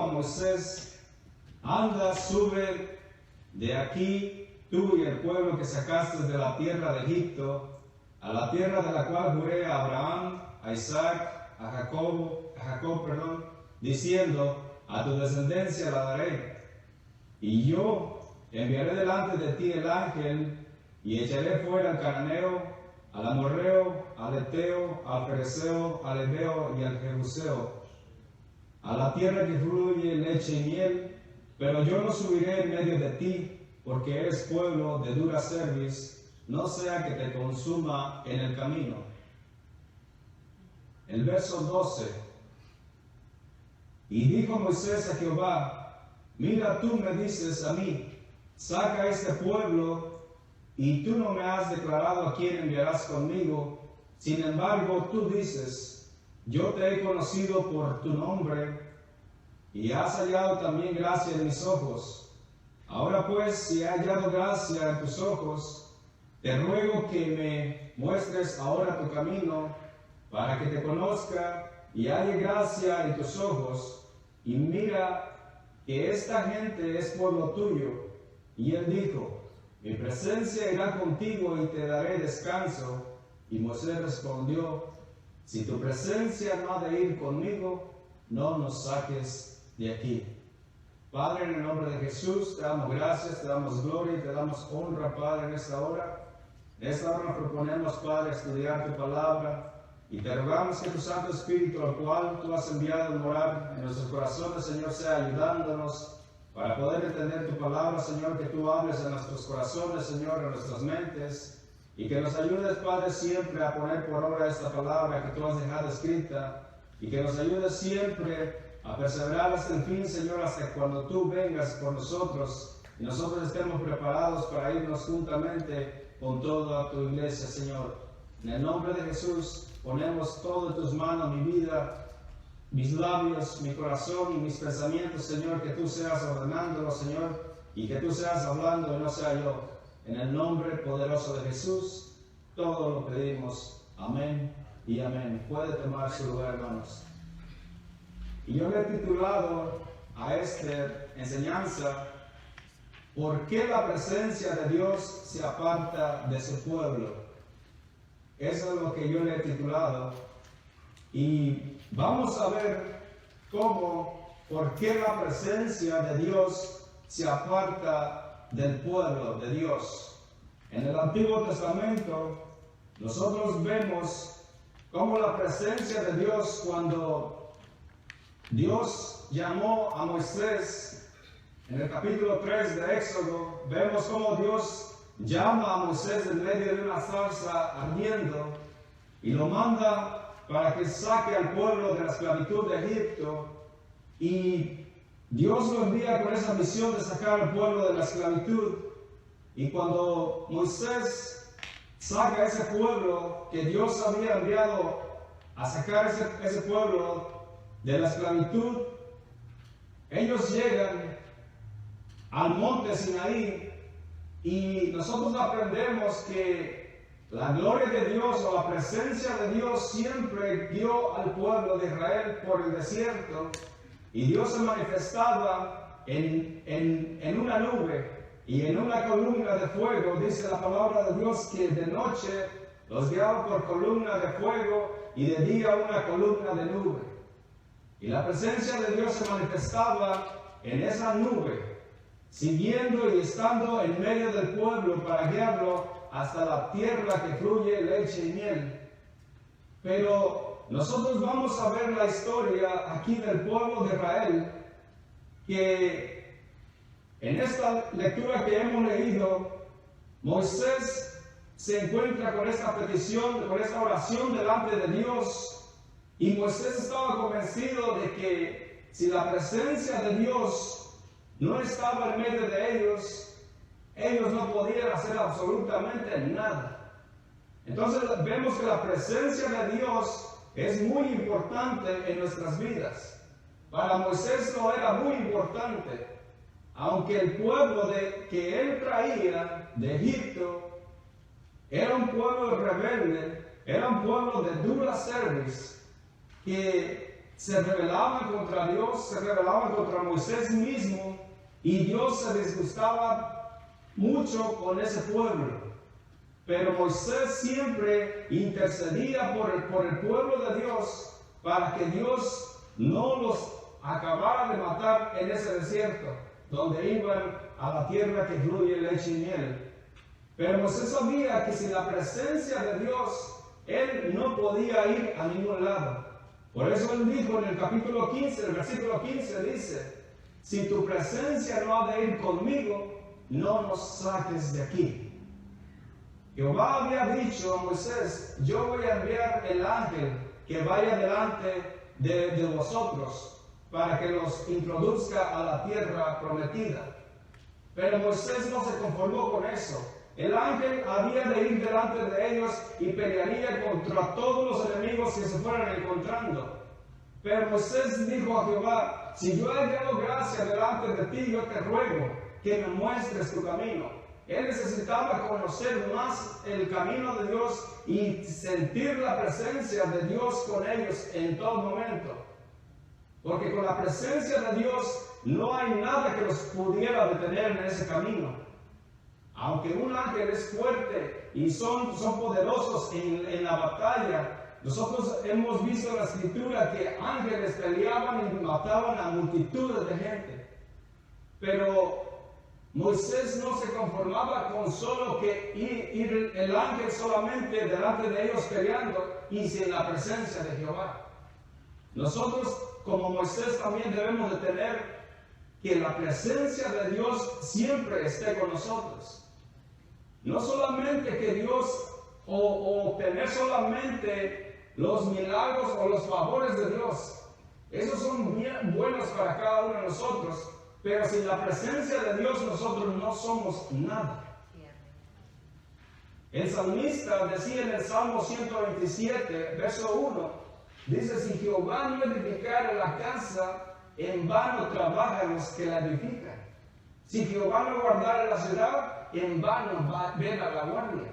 a Moisés: anda, sube de aquí, tú y el pueblo que sacaste de la tierra de Egipto, a la tierra de la cual juré a Abraham, a Isaac, a Jacob, diciendo: a tu descendencia la daré. Y yo enviaré delante de ti el ángel, y echaré fuera al cananeo, al amorreo, al eteo, al fereceo, al heveo y al jebuseo, a la tierra que fluye leche y miel, pero yo no subiré en medio de ti, porque eres pueblo de dura cerviz, no sea que te consuma en el camino. El verso 12. Y dijo Moisés a Jehová: mira, tú me dices a mí: saca este pueblo, y tú no me has declarado a quién enviarás conmigo. Sin embargo, tú dices: yo te he conocido por tu nombre, y has hallado también gracia en mis ojos. Ahora pues, si he hallado gracia en tus ojos, te ruego que me muestres ahora tu camino, para que te conozca y halle gracia en tus ojos. Y mira que esta gente es pueblo tuyo. Y él dijo: mi presencia irá contigo y te daré descanso. Y Moisés respondió: si tu presencia no ha de ir conmigo, no nos saques de aquí. Padre, en el nombre de Jesús, te damos gracias, te damos gloria y te damos honra, Padre, en esta hora. En esta hora nos proponemos, Padre, estudiar tu palabra, y te rogamos que tu Santo Espíritu, al cual tú has enviado a morar en nuestros corazones, Señor, sea ayudándonos para poder entender tu palabra, Señor, que tú hables en nuestros corazones, Señor, en nuestras mentes, y que nos ayudes, Padre, siempre a poner por obra esta palabra que tú has dejado escrita, y que nos ayudes siempre a perseverar hasta el fin, Señor, hasta cuando tú vengas por nosotros y nosotros estemos preparados para irnos juntamente con toda tu iglesia, Señor. En el nombre de Jesús ponemos todo en tus manos, mi vida, mis labios, mi corazón y mis pensamientos, Señor, que tú seas ordenándolo, Señor, y que tú seas hablando y no sea yo. En el nombre poderoso de Jesús, todo lo pedimos. Amén y amén. Puede tomar su lugar, hermanos. Y yo le he titulado a esta enseñanza: ¿por qué la presencia de Dios se aparta de su pueblo? Eso es lo que yo le he titulado. Y vamos a ver por qué la presencia de Dios se aparta del pueblo de Dios. En el Antiguo Testamento, nosotros vemos cómo la presencia de Dios, cuando Dios llamó a Moisés, en el capítulo 3 de Éxodo, vemos cómo Dios llama a Moisés en medio de una zarza ardiendo y lo manda para que saque al pueblo de la esclavitud de Egipto. Y Dios lo envía con esa misión de sacar al pueblo de la esclavitud. Y cuando Moisés saca a ese pueblo que Dios había enviado a sacar ese pueblo de la esclavitud, ellos llegan al monte Sinaí, y nosotros aprendemos que la gloria de Dios o la presencia de Dios siempre guió al pueblo de Israel por el desierto, y Dios se manifestaba en una nube y en una columna de fuego. Dice la palabra de Dios que de noche los guiaba por columna de fuego y de día una columna de nube. Y la presencia de Dios se manifestaba en esa nube, siguiendo y estando en medio del pueblo para guiarlo hasta la tierra que fluye leche y miel. Pero nosotros vamos a ver la historia aquí del pueblo de Israel, que en esta lectura que hemos leído, Moisés se encuentra con esta petición, con esta oración delante de Dios. Y Moisés estaba convencido de que si la presencia de Dios no estaba en medio de ellos, ellos no podían hacer absolutamente nada. Entonces vemos que la presencia de Dios es muy importante en nuestras vidas. Para Moisés no era muy importante, aunque el pueblo que él traía de Egipto era un pueblo rebelde, era un pueblo de dura cerviz, que se rebelaban contra Dios, se rebelaban contra Moisés mismo, y Dios se disgustaba mucho con ese pueblo. Pero Moisés siempre intercedía por el pueblo de Dios para que Dios no los acabara de matar en ese desierto, donde iban a la tierra que fluye leche y miel. Pero Moisés sabía que sin la presencia de Dios, él no podía ir a ningún lado. Por eso él dijo en el capítulo 15, el versículo 15 dice: si tu presencia no ha de ir conmigo, no nos saques de aquí. Jehová había dicho a Moisés: yo voy a enviar el ángel que vaya delante de vosotros para que los introduzca a la tierra prometida. Pero Moisés no se conformó con eso. El ángel había de ir delante de ellos y pelearía contra todos los enemigos que se fueran encontrando. Pero Moisés dijo a Jehová: si yo he hallado gracia delante de ti, yo te ruego que me muestres tu camino. Él necesitaba conocer más el camino de Dios y sentir la presencia de Dios con ellos en todo momento. Porque con la presencia de Dios no hay nada que los pudiera detener en ese camino. Aunque un ángel es fuerte y son poderosos en la batalla, nosotros hemos visto en la Escritura que ángeles peleaban y mataban a multitudes de gente. Pero Moisés no se conformaba con solo que ir el ángel solamente delante de ellos peleando y sin la presencia de Jehová. Nosotros, como Moisés, también debemos de tener que la presencia de Dios siempre esté con nosotros. No solamente que Dios o obtener solamente los milagros o los favores de Dios. Esos son bien buenos para cada uno de nosotros. Pero sin la presencia de Dios nosotros no somos nada. El salmista decía en el Salmo 127, verso 1, dice: si Jehová no edificara la casa, en vano trabajan los que la edifican. Si Jehová no guardara la ciudad, en vano vela la guardia.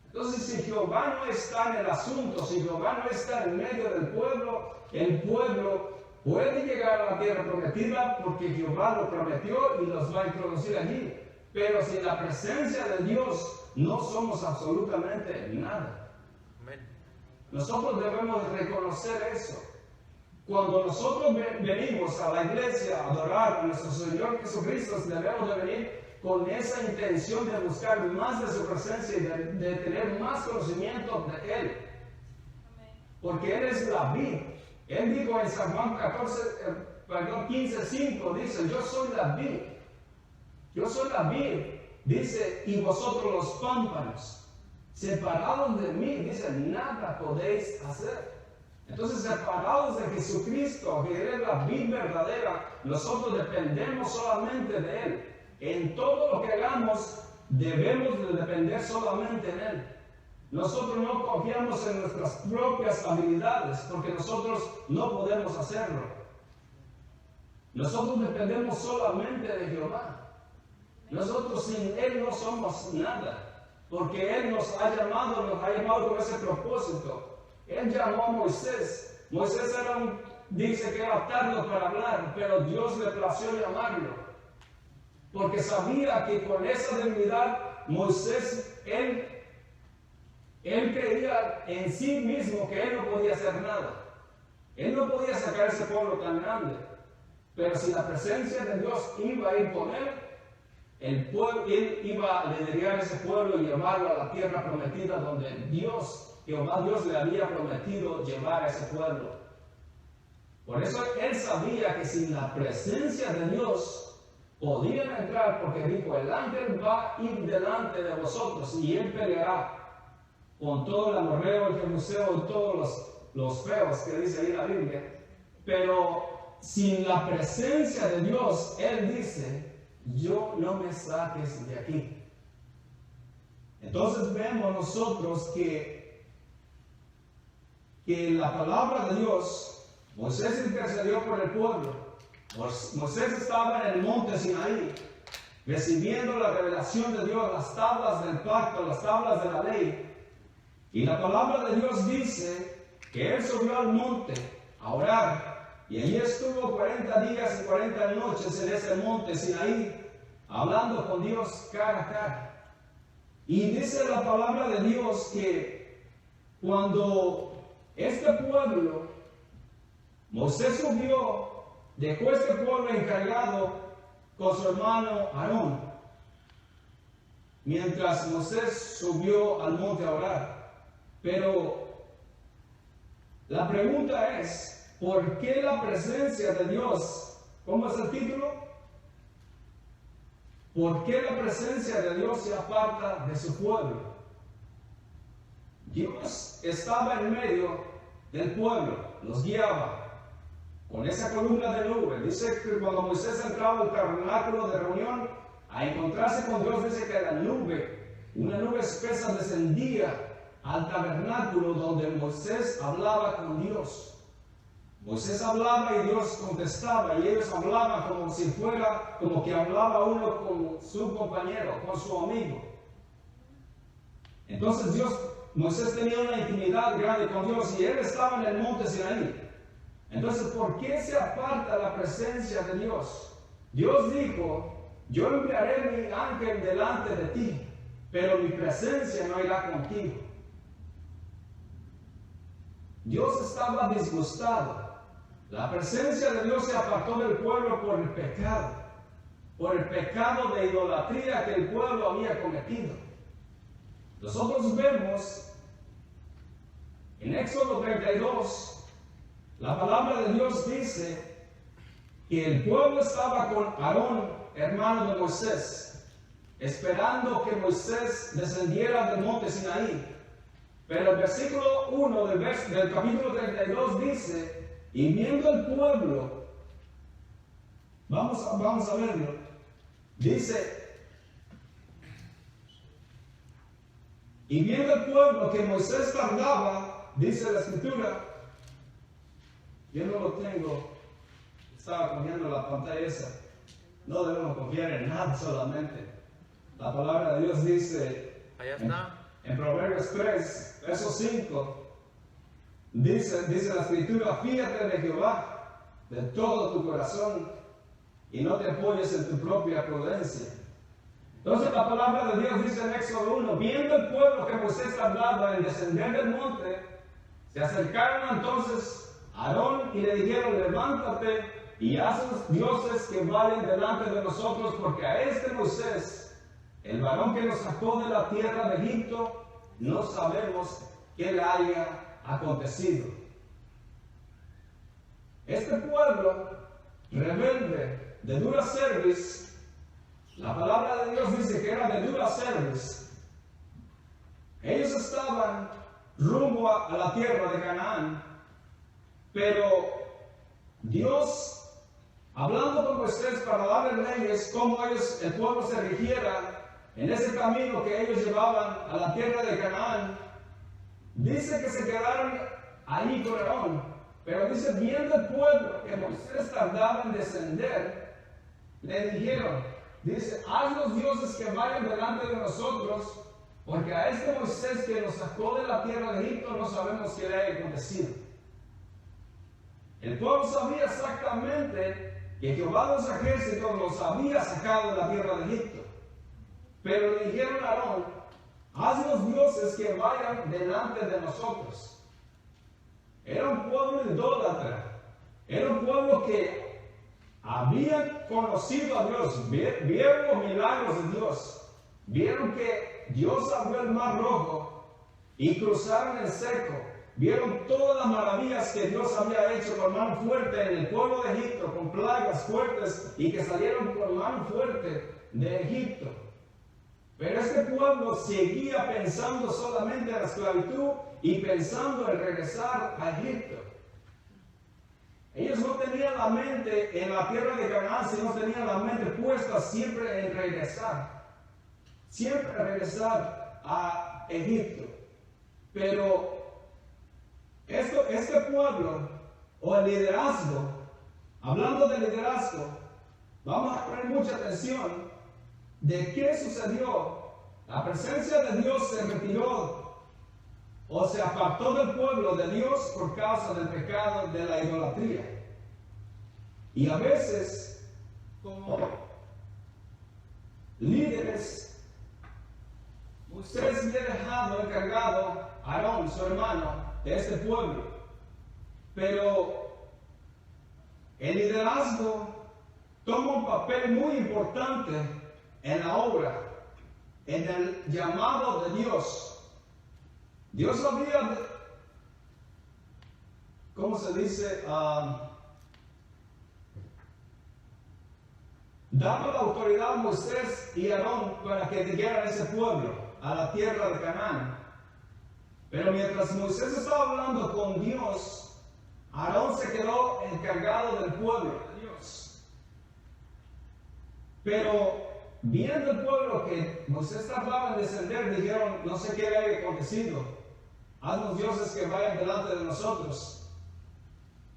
Entonces, si Jehová no está en el asunto, si Jehová no está en medio del pueblo, el pueblo puede llegar a la tierra prometida porque Jehová lo prometió y los va a introducir allí. Pero sin la presencia de Dios no somos absolutamente nada. Nosotros debemos reconocer eso. Cuando nosotros venimos a la iglesia a adorar a nuestro Señor Jesucristo, debemos de venir con esa intención de buscar más de su presencia y de tener más conocimiento de Él. Porque Él es la vid. Él dijo en San Juan 15:5, dice: yo soy la vid. Yo soy la vid, dice, y vosotros los pámpanos. Separados de mí, dice, nada podéis hacer. Entonces, separados de Jesucristo, que es la vid verdadera, nosotros dependemos solamente de Él. En todo lo que hagamos, debemos de depender solamente en Él. Nosotros no confiamos en nuestras propias habilidades, porque nosotros no podemos hacerlo. Nosotros dependemos solamente de Jehová. Nosotros sin Él no somos nada, porque Él nos ha llamado con ese propósito. Él llamó a Moisés. Moisés dice que era tardo para hablar, pero Dios le plació llamarlo, porque sabía que con esa debilidad Moisés, él creía en sí mismo que él no podía hacer nada. Él no podía sacar ese pueblo tan grande. Pero si la presencia de Dios iba a ir con él, él iba a liderar ese pueblo y llevarlo a la tierra prometida donde Jehová Dios le había prometido llevar a ese pueblo. Por eso él sabía que sin la presencia de Dios podían entrar, porque dijo: el ángel va a ir delante de vosotros y él peleará con todo el amorreo, el jebuseo y todos los feos que dice ahí la Biblia. Pero sin la presencia de Dios, Él dice: yo no me saques de aquí. Entonces vemos nosotros que la palabra de Dios, Moisés intercedió por el pueblo. Moisés estaba en el monte Sinaí, recibiendo la revelación de Dios, las tablas del pacto, las tablas de la ley. Y la palabra de Dios dice que Él subió al monte a orar. Y allí estuvo 40 días y 40 noches en ese monte Sinaí, hablando con Dios cara a cara. Y dice la palabra de Dios que cuando este pueblo, Moisés subió, dejó este pueblo encargado con su hermano Aarón, mientras Moisés subió al monte a orar. Pero la pregunta es, ¿por qué la presencia de Dios? ¿Cómo es el título? ¿Por qué la presencia de Dios se aparta de su pueblo? Dios estaba en medio del pueblo, los guiaba con esa columna de nube. Dice que cuando Moisés entraba al tabernáculo de reunión a encontrarse con Dios, dice que la nube, una nube espesa, descendía al tabernáculo donde Moisés hablaba con Dios. Moisés hablaba y Dios contestaba, y ellos hablaban como si fuera, como que hablaba uno con su compañero, con su amigo. Entonces Moisés tenía una intimidad grande con Dios y él estaba en el monte Sinaí. Entonces, ¿por qué se aparta la presencia de Dios? Dios dijo, yo enviaré mi ángel delante de ti, pero mi presencia no irá contigo. Dios estaba disgustado. La presencia de Dios se apartó del pueblo por el pecado de idolatría que el pueblo había cometido. Nosotros vemos en Éxodo 32, la palabra de Dios dice que el pueblo estaba con Aarón, hermano de Moisés, esperando que Moisés descendiera del monte Sinaí. Pero el versículo 1 del capítulo 32 dice, y viendo el pueblo, vamos a verlo, dice, y viendo el pueblo que Moisés tardaba, dice la escritura, yo no lo tengo, estaba cogiendo la pantalla esa, no debemos confiar en nada solamente. La palabra de Dios dice, allá está. En Proverbios 3, verso 5, dice la escritura, fíjate de Jehová de todo tu corazón y no te apoyes en tu propia prudencia. Entonces la palabra de Dios dice en Éxodo 1, viendo el pueblo que Moisés tardaba en descender del monte, se acercaron entonces a Aarón y le dijeron, levántate y haz los dioses que vayan delante de nosotros, porque a este Moisés, el varón que nos sacó de la tierra de Egipto, no sabemos qué le haya acontecido. Este pueblo rebelde, de dura cerviz, la palabra de Dios dice que era de dura cerviz. Ellos estaban rumbo a la tierra de Canaán, pero Dios, hablando con Moisés para darle leyes, cómo el pueblo se rigiera en ese camino que ellos llevaban a la tierra de Canaán, dice que se quedaron allí con Aarón, pero dice, viendo el pueblo que Moisés tardaba en descender, le dijeron, dice, haz los dioses que vayan delante de nosotros, porque a este Moisés que nos sacó de la tierra de Egipto no sabemos qué le haya acontecido. El pueblo sabía exactamente que Jehová de los ejércitos los había sacado de la tierra de Egipto. Pero le dijeron a Aarón, haz los dioses que vayan delante de nosotros. Era un pueblo idólatra. Era un pueblo que habían conocido a Dios. Vieron los milagros de Dios. Vieron que Dios abrió el mar rojo y cruzaron el seco. Vieron todas las maravillas que Dios había hecho con mano fuerte en el pueblo de Egipto, con plagas fuertes y que salieron con mano fuerte de Egipto. Pero este pueblo seguía pensando solamente en la esclavitud y pensando en regresar a Egipto. Ellos no tenían la mente en la tierra de Canaán, sino tenían la mente puesta siempre en regresar. Siempre regresar a Egipto. Pero este pueblo, o el liderazgo, hablando de liderazgo, vamos a poner mucha atención. ¿De qué sucedió? La presencia de Dios se retiró o se apartó del pueblo de Dios por causa del pecado de la idolatría. Y a veces, como líderes, Moisés le ha dejado encargado a Aarón, su hermano, de este pueblo. Pero el liderazgo toma un papel muy importante en la obra, en el llamado de Dios. Dios había, ¿cómo se dice? Dado la autoridad a Moisés y Aarón para que guiaran ese pueblo a la tierra de Canaán. Pero mientras Moisés estaba hablando con Dios, Aarón se quedó encargado del pueblo de Dios. Pero viendo el pueblo que Moisés tardaba en descender, dijeron, no sé qué había acontecido. Haznos dioses que vayan delante de nosotros,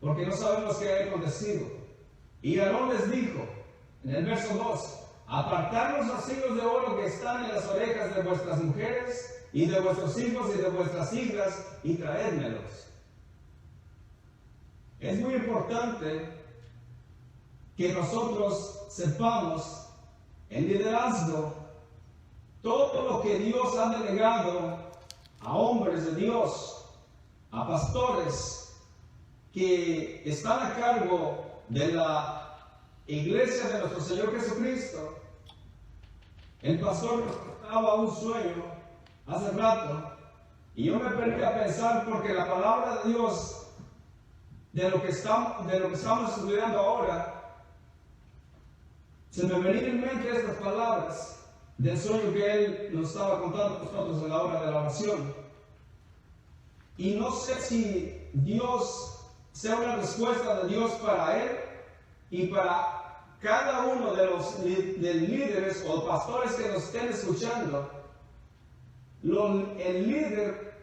porque no sabemos qué ha acontecido. Y Aarón les dijo, en el verso 2, apartad los zarcillos de oro que están en las orejas de vuestras mujeres y de vuestros hijos y de vuestras hijas y traédmelos. Es muy importante que nosotros sepamos en liderazgo todo lo que Dios ha delegado a hombres de Dios, a pastores que están a cargo de la iglesia de nuestro Señor Jesucristo. El pastor nos contaba un sueño hace rato y yo me perdí a pensar porque la palabra de Dios de lo que estamos estudiando ahora, se me venían en mente estas palabras del sueño que él nos estaba contando a nosotros en la hora de la oración. Y no sé si Dios sea una respuesta de Dios para él y para cada uno de los líderes o pastores que nos estén escuchando. El líder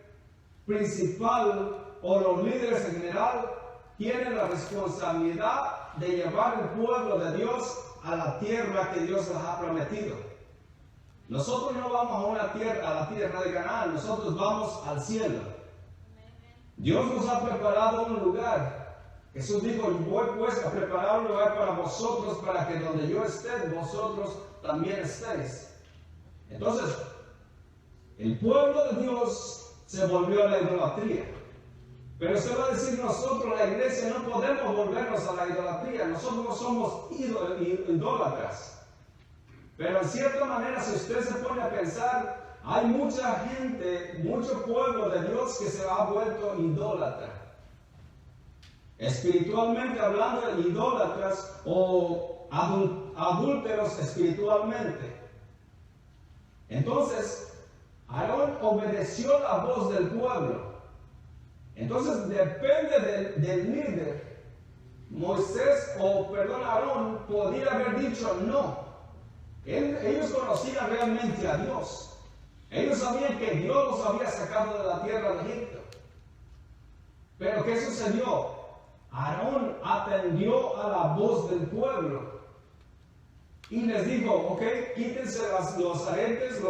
principal o los líderes en general tienen la responsabilidad de llevar el pueblo de Dios a la tierra que Dios les ha prometido. Nosotros no vamos a la tierra de Canaán, nosotros vamos al cielo. Dios nos ha preparado un lugar. Jesús dijo, voy pues a preparar un lugar para vosotros, para que donde yo esté, vosotros también estéis. Entonces, el pueblo de Dios se volvió a la idolatría. Pero usted va a decir, nosotros, la iglesia, no podemos volvernos a la idolatría. Nosotros no somos idólatras. Pero en cierta manera, si usted se pone a pensar, hay mucha gente, mucho pueblo de Dios que se ha vuelto idólatra. Espiritualmente hablando, de idólatras o adúlteros espiritualmente. Entonces, Aarón obedeció la voz del pueblo. Entonces depende del líder. Aarón podría haber dicho no. Ellos conocían realmente a Dios. Ellos sabían que Dios los había sacado de la tierra de Egipto. Pero ¿qué sucedió? Aarón atendió a la voz del pueblo y les dijo, ok, quítense los aretes,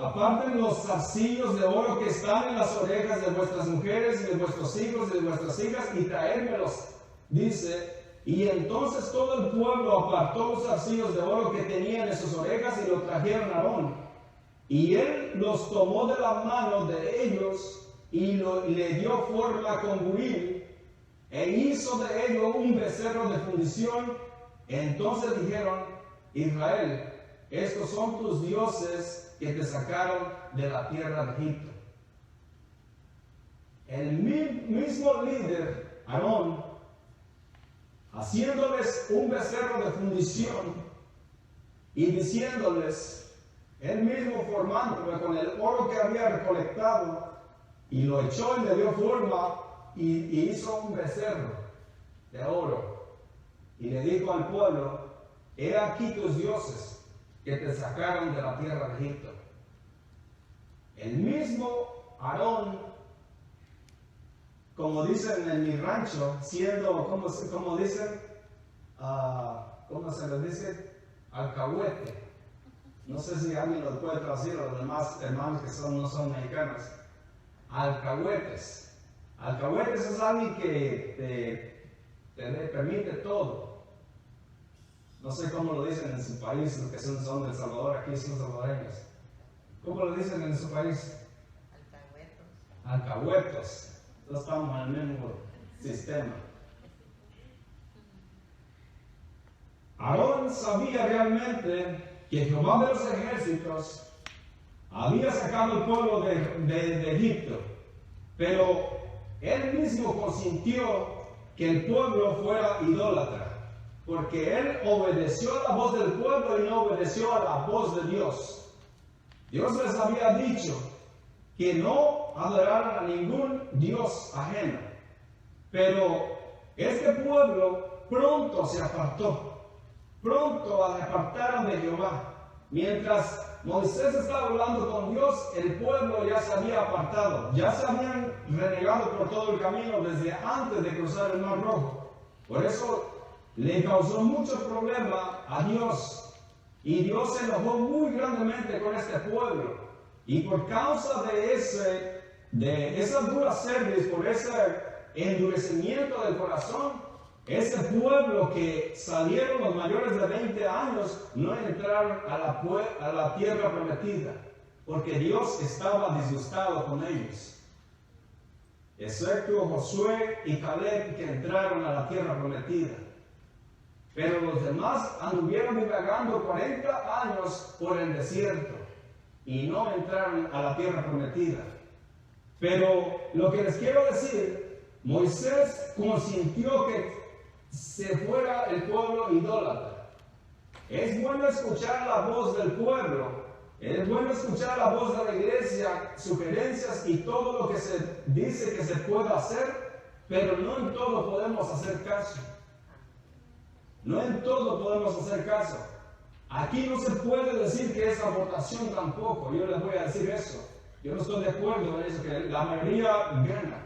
aparten los zarcillos de oro que están en las orejas de vuestras mujeres y de vuestros hijos y de vuestras hijas y traérmelos, dice. Y entonces todo el pueblo apartó los zarcillos de oro que tenían en sus orejas y los trajeron a Aarón. Y él los tomó de la mano de ellos y le dio forma con buril e hizo de ello un becerro de fundición. Entonces dijeron, Israel, estos son tus dioses que te sacaron de la tierra de Egipto. El mismo líder, Aarón, haciéndoles un becerro de fundición y diciéndoles, él mismo formándolo con el oro que había recolectado, y lo echó y le dio forma y hizo un becerro de oro. Y le dijo al pueblo, he aquí tus dioses que te sacaron de la tierra de Egipto. El mismo Aarón, como dicen en mi rancho, siendo, como dicen, ¿cómo se les dice? Alcahuete. No sé si alguien lo puede traducir, los demás hermanos que no son mexicanos. Alcahuetes. Alcahuetes es alguien que te permite todo. No sé cómo lo dicen en su país, los que son de El Salvador, aquí son salvadoreños. ¿Cómo lo dicen en su país? Alcahuetos. Todos estamos en el mismo sistema. Aarón sabía realmente que Jehová de los ejércitos había sacado al pueblo de Egipto, pero él mismo consintió que el pueblo fuera idólatra, porque él obedeció a la voz del pueblo y no obedeció a la voz de Dios. Dios les había dicho que no adoraran a ningún Dios ajeno, pero este pueblo pronto se apartó. Pronto se apartaron de Jehová. Mientras Moisés estaba hablando con Dios, el pueblo ya se había apartado. Ya se habían renegado por todo el camino desde antes de cruzar el Mar Rojo. Por eso le causó mucho problema a Dios. Y Dios se enojó muy grandemente con este pueblo. Y por causa de esa dura cerviz, por ese endurecimiento del corazón, ese pueblo que salieron los mayores de 20 años no entraron a la tierra prometida, porque Dios estaba disgustado con ellos. Excepto Josué y Caleb, que entraron a la tierra prometida. Pero los demás anduvieron divagando 40 años por el desierto y no entraron a la tierra prometida. Pero lo que les quiero decir, Moisés consintió que se fuera el pueblo idólatra. Es bueno escuchar la voz del pueblo, es bueno escuchar la voz de la iglesia, sugerencias y todo lo que se dice que se puede hacer, pero no en todo podemos hacer caso. No en todo podemos hacer caso. Aquí no se puede decir que es abortación tampoco. Yo les voy a decir eso. Yo no estoy de acuerdo en eso, que la mayoría gana.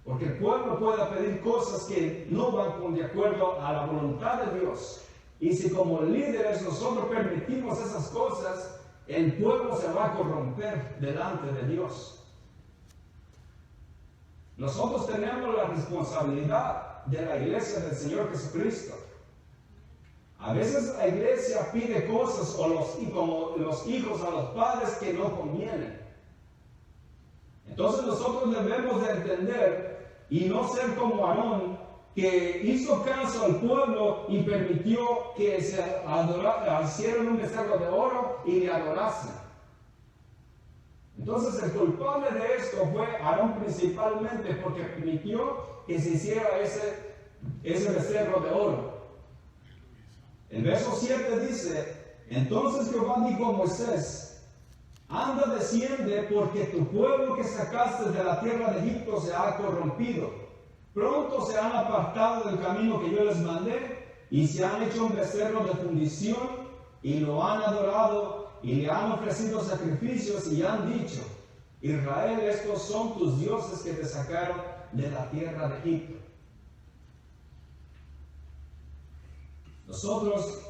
Porque el pueblo puede pedir cosas que no van de acuerdo a la voluntad de Dios. Y si como líderes nosotros permitimos esas cosas, el pueblo se va a corromper delante de Dios. Nosotros tenemos la responsabilidad de la iglesia del Señor Jesucristo. A veces la iglesia pide cosas como los hijos a los padres que no convienen. Entonces nosotros debemos de entender y no ser como Aarón, que hizo caso al pueblo y permitió que se hicieran un becerro de oro y le adorasen. Entonces el culpable de esto fue Aarón principalmente, porque permitió que se hiciera ese becerro de oro. El verso 7 dice: entonces Jehová dijo a Moisés: anda, desciende, porque tu pueblo que sacaste de la tierra de Egipto se ha corrompido. Pronto se han apartado del camino que yo les mandé, y se han hecho un becerro de fundición, y lo han adorado, y le han ofrecido sacrificios, y han dicho: Israel, estos son tus dioses que te sacaron de la tierra de Egipto. Nosotros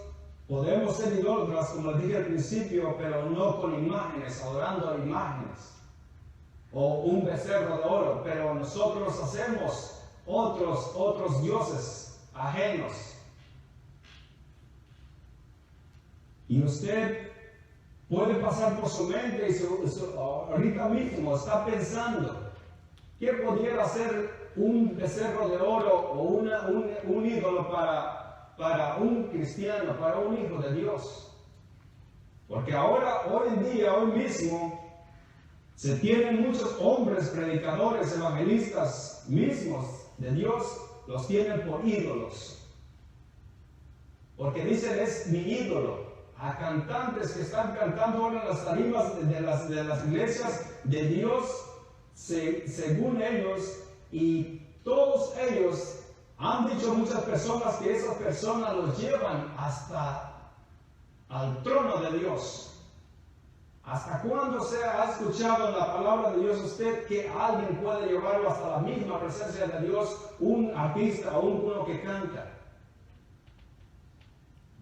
podemos ser idólatras, como les dije al principio, pero no con imágenes, adorando a imágenes o un becerro de oro, pero nosotros hacemos otros dioses ajenos. Y usted puede pasar por su mente y ahorita mismo está pensando: ¿qué pudiera ser un becerro de oro o un ídolo para un cristiano, para un hijo de Dios? Porque hoy en día, hoy mismo, se tienen muchos hombres, predicadores, evangelistas mismos de Dios, los tienen por ídolos. Porque dicen: es mi ídolo. A cantantes que están cantando ahora en las tarimas de las iglesias de Dios, según ellos, y todos ellos han dicho muchas personas que esas personas los llevan hasta al trono de Dios. ¿Hasta cuándo se ha escuchado en la palabra de Dios usted que alguien puede llevarlo hasta la misma presencia de Dios, un artista o uno que canta?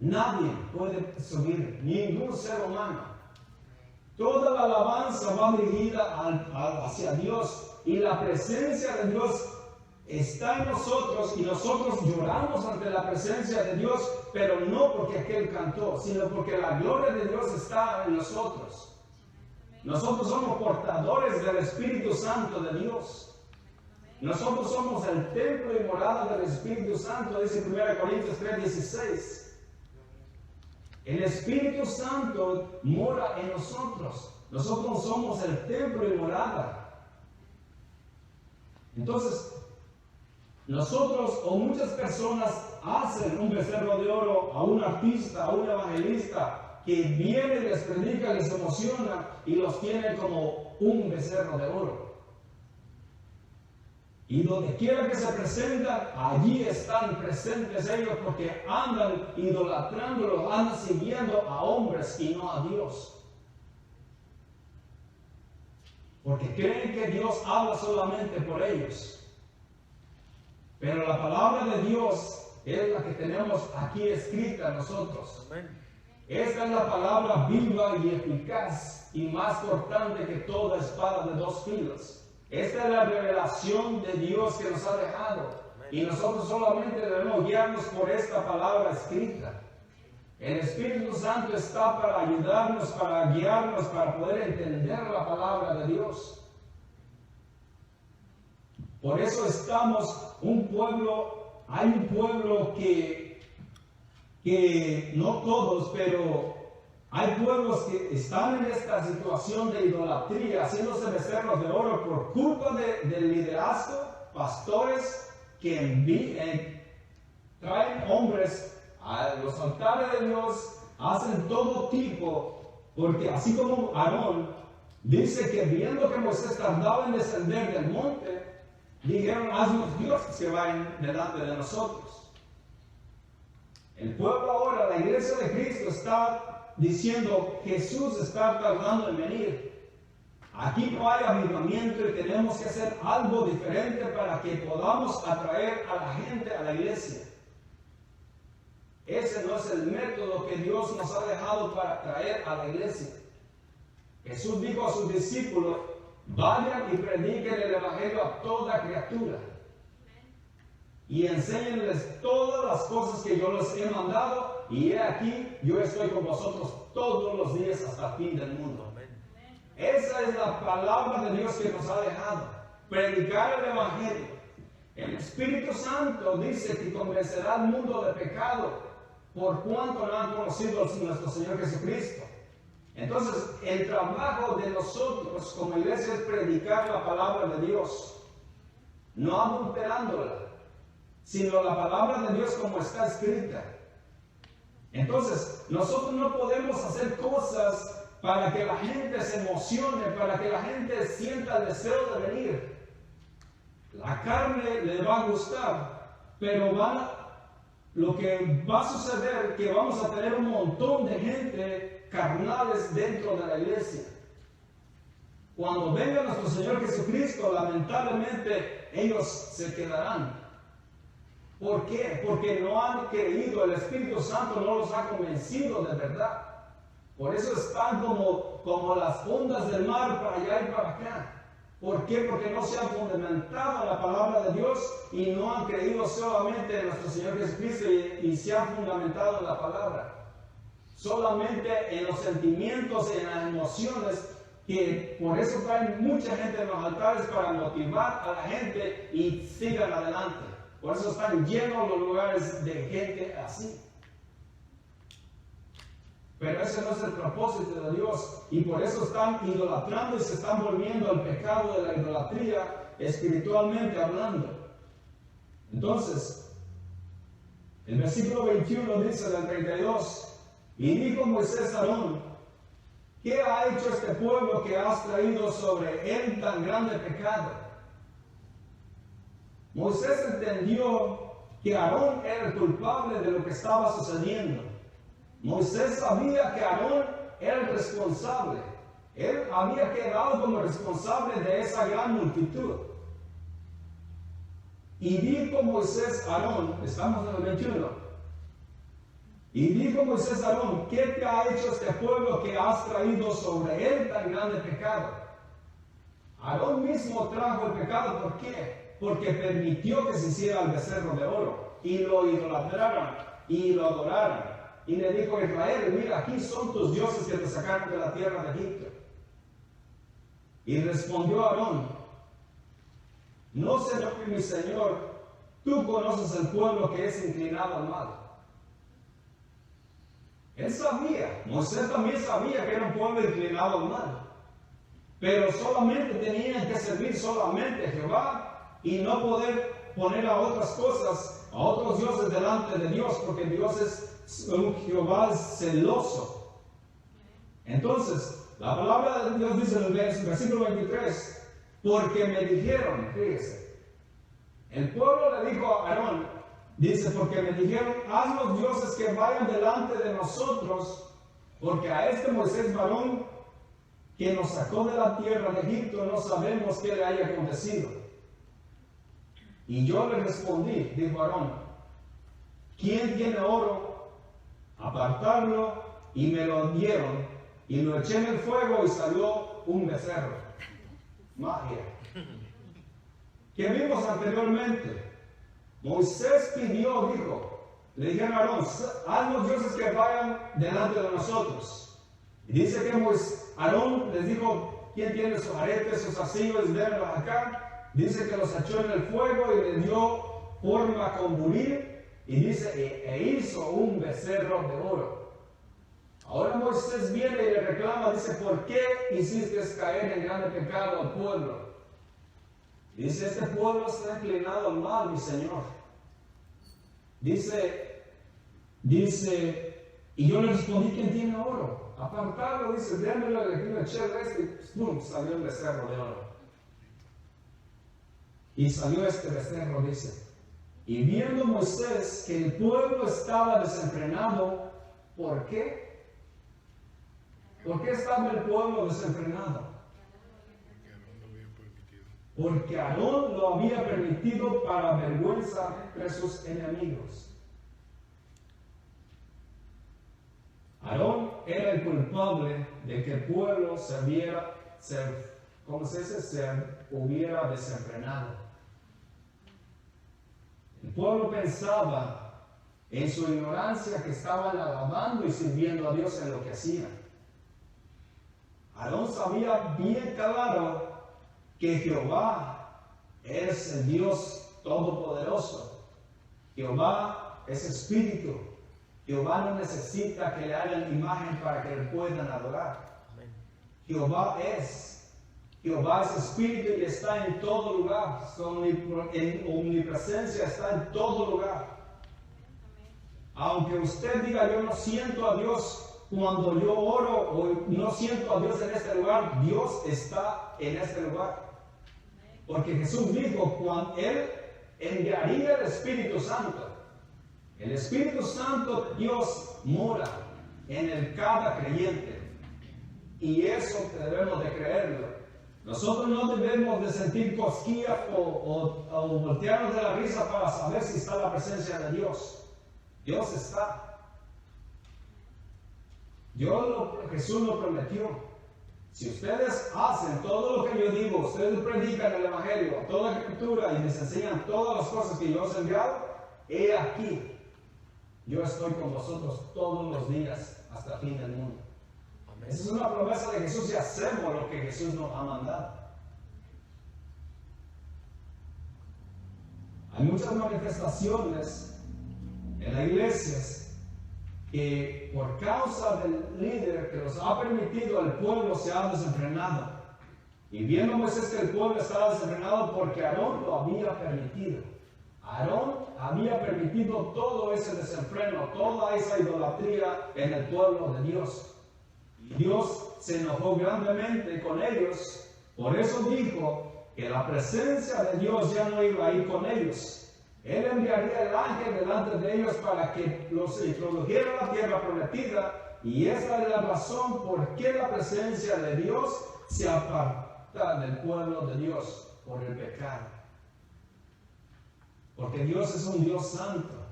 Nadie puede subir, ningún ser humano. Toda la alabanza va dirigida hacia Dios y la presencia de Dios está en nosotros y nosotros lloramos ante la presencia de Dios, pero no porque aquel cantó, sino porque la gloria de Dios está en nosotros. Nosotros somos portadores del Espíritu Santo de Dios. Nosotros somos el templo y morada del Espíritu Santo, dice 1 Corintios 3:16. El Espíritu Santo mora en nosotros. Nosotros somos el templo y morada. Entonces, nosotros o muchas personas hacen un becerro de oro a un artista, a un evangelista que viene, les predica, les emociona y los tiene como un becerro de oro. Y donde quiera que se presentan, allí están presentes ellos porque andan idolatrándolo, andan siguiendo a hombres y no a Dios. Porque creen que Dios habla solamente por ellos. Pero la palabra de Dios es la que tenemos aquí escrita nosotros. Esta es la palabra viva y eficaz y más cortante que toda espada de dos filos. Esta es la revelación de Dios que nos ha dejado. Y nosotros solamente debemos guiarnos por esta palabra escrita. El Espíritu Santo está para ayudarnos, para guiarnos, para poder entender la palabra de Dios. Por eso estamos un pueblo, hay un pueblo que no todos, pero hay pueblos que están en esta situación de idolatría, haciéndose becerros de oro por culpa del liderazgo, pastores que traen hombres a los altares de Dios, hacen todo tipo, porque así como Aarón dice que viendo que Moisés tardaba en descender del monte, dijeron, haznos dioses que vayan delante de nosotros. El pueblo ahora, la iglesia de Cristo, está diciendo, Jesús está tardando en venir. Aquí no hay avivamiento y tenemos que hacer algo diferente para que podamos atraer a la gente a la iglesia. Ese no es el método que Dios nos ha dejado para atraer a la iglesia. Jesús dijo a sus discípulos, vayan y prediquen el evangelio a toda criatura. Y enséñenles todas las cosas que yo les he mandado. Y he aquí, yo estoy con vosotros todos los días hasta el fin del mundo. Esa es la palabra de Dios que nos ha dejado. Predicar el evangelio. El Espíritu Santo dice que convencerá al mundo de pecado por cuanto no han conocido a nuestro Señor Jesucristo. Entonces, el trabajo de nosotros como iglesia es predicar la palabra de Dios, no adulterándola, sino la palabra de Dios como está escrita. Entonces, nosotros no podemos hacer cosas para que la gente se emocione, para que la gente sienta el deseo de venir. La carne le va a gustar, pero lo que va a suceder es que vamos a tener un montón de gente carnales dentro de la iglesia. Cuando venga nuestro Señor Jesucristo, lamentablemente ellos se quedarán. ¿Por qué? Porque no han creído, el Espíritu Santo no los ha convencido de verdad. Por eso están como las ondas del mar para allá y para acá. ¿Por qué? Porque no se han fundamentado en la palabra de Dios y no han creído solamente en nuestro Señor Jesucristo y se han fundamentado en la palabra. Solamente en los sentimientos, en las emociones, que por eso traen mucha gente en los altares para motivar a la gente y sigan adelante. Por eso están llenos los lugares de gente así. Pero ese no es el propósito de Dios. Y por eso están idolatrando y se están volviendo al pecado de la idolatría, espiritualmente hablando. Entonces, el versículo 21 dice del 32, y dijo Moisés a Aarón, ¿qué ha hecho este pueblo que has traído sobre él tan grande pecado? Moisés entendió que Aarón era el culpable de lo que estaba sucediendo. Moisés sabía que Aarón era el responsable. Él había quedado como responsable de esa gran multitud. Y dijo Moisés a Aarón, estamos en el 21, Y dijo Moisés a Aarón: ¿qué te ha hecho este pueblo que has traído sobre él tan grande pecado? Aarón mismo trajo el pecado. ¿Por qué? Porque permitió que se hiciera el becerro de oro y lo idolatraran y lo adoraran. Y le dijo a Israel: mira, aquí son tus dioses que te sacaron de la tierra de Egipto. Y respondió Aarón: no se enoje mi señor, tú conoces el pueblo que es inclinado al mal. Él sabía, Moisés también sabía que era un pueblo inclinado al mal, pero solamente tenían que servir solamente a Jehová y no poder poner a otras cosas, a otros dioses delante de Dios, porque Dios Jehová es celoso. Entonces, la palabra de Dios dice en el versículo 23, porque me dijeron, fíjese, el pueblo le dijo a Aarón, dice, porque me dijeron: haz los dioses que vayan delante de nosotros, porque a este Moisés varón que nos sacó de la tierra de Egipto no sabemos qué le haya acontecido. Y yo le respondí, dijo Aarón: ¿quién tiene oro? Apartarlo, y me lo dieron, y lo eché en el fuego y salió un becerro. Magia. Que vimos anteriormente. Moisés pidió, dijo, le dijeron a Aarón: haz los dioses que vayan delante de nosotros. Y dice que Aarón les dijo: ¿quién tiene sus aretes, sus arcillos? Denlos acá. Dice que los echó en el fuego y le dio forma con buril. Y dice, e hizo un becerro de oro. Ahora Moisés viene y le reclama, dice: ¿por qué hiciste caer en grande pecado al pueblo? Dice: este pueblo está inclinado al mal, mi Señor. Dice, y yo le respondí: ¿quién tiene oro? Apartarlo, dice, démelo de aquí, le eché el resto, y ¡pum!, salió el becerro de oro. Y salió este becerro, dice. Y viendo Moisés que el pueblo estaba desenfrenado, ¿por qué? ¿Por qué estaba el pueblo desenfrenado? Porque Aarón lo había permitido para vergüenza de sus enemigos. Aarón era el culpable de que el pueblo se hubiera desenfrenado. El pueblo pensaba en su ignorancia que estaban alabando y sirviendo a Dios en lo que hacían. Aarón sabía bien claro que Jehová es el Dios Todopoderoso. Jehová es espíritu. Jehová no necesita que le hagan imagen para que le puedan adorar. Jehová es espíritu y está en todo lugar. Su omnipresencia está en todo lugar. Aunque usted diga: yo no siento a Dios cuando yo oro, o no siento a Dios en este lugar, Dios está en este lugar. Porque Jesús dijo, cuando Él enviaría el Espíritu Santo. El Espíritu Santo, Dios mora en cada creyente. Y eso debemos de creerlo. Nosotros no debemos de sentir cosquillas o voltearnos de la risa para saber si está la presencia de Dios. Dios está. Jesús lo prometió. Si ustedes hacen todo lo que yo digo, ustedes predican el Evangelio, toda la Escritura, y les enseñan todas las cosas que yo os he enviado, he aquí, yo estoy con vosotros todos los días hasta el fin del mundo. Esa es una promesa de Jesús y hacemos lo que Jesús nos ha mandado. Hay muchas manifestaciones en las iglesias que por causa del líder que los ha permitido, el pueblo se ha desenfrenado. Y viendo Moisés que el pueblo estaba desenfrenado porque Aarón lo había permitido. Aarón había permitido todo ese desenfreno, toda esa idolatría en el pueblo de Dios. Y Dios se enojó grandemente con ellos. Por eso dijo que la presencia de Dios ya no iba a ir con ellos. Él enviaría el ángel delante de ellos para que los introdujera a la tierra prometida. Y esa es la razón por qué la presencia de Dios se aparta del pueblo de Dios por el pecado. Porque Dios es un Dios santo.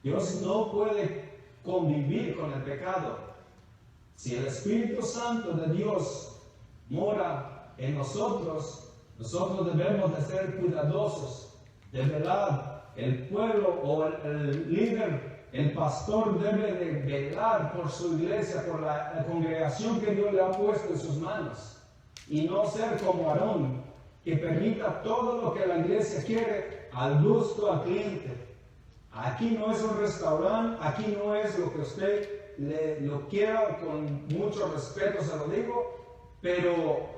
Dios no puede convivir con el pecado. Si el Espíritu Santo de Dios mora en nosotros, nosotros debemos de ser cuidadosos, de velar. El pueblo o el líder, el pastor debe de velar por su iglesia, por la congregación que Dios le ha puesto en sus manos. Y no ser como Aarón, que permita todo lo que la iglesia quiere al gusto al cliente. Aquí no es un restaurante, aquí no es lo que usted lo quiera, con mucho respeto se lo digo, pero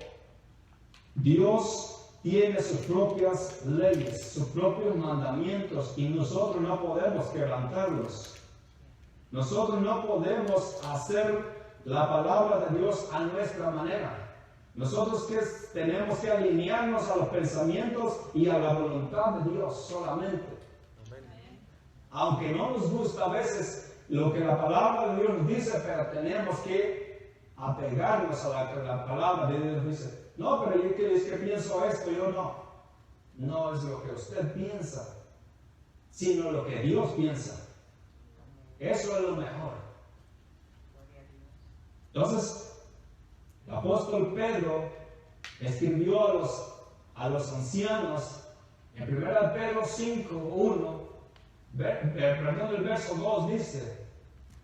Dios tiene sus propias leyes, sus propios mandamientos, y nosotros no podemos quebrantarlos. Nosotros no podemos hacer la palabra de Dios a nuestra manera. Nosotros tenemos que alinearnos a los pensamientos y a la voluntad de Dios solamente. Aunque no nos gusta a veces lo que la palabra de Dios nos dice, pero tenemos que apegarnos a la palabra de Dios. Dice, no, pero yo que pienso esto, yo no. No es lo que usted piensa, sino lo que Dios piensa. Eso es lo mejor. Entonces, el apóstol Pedro escribió a los ancianos en 1 Pedro 5:1, perdón, el verso 2 dice,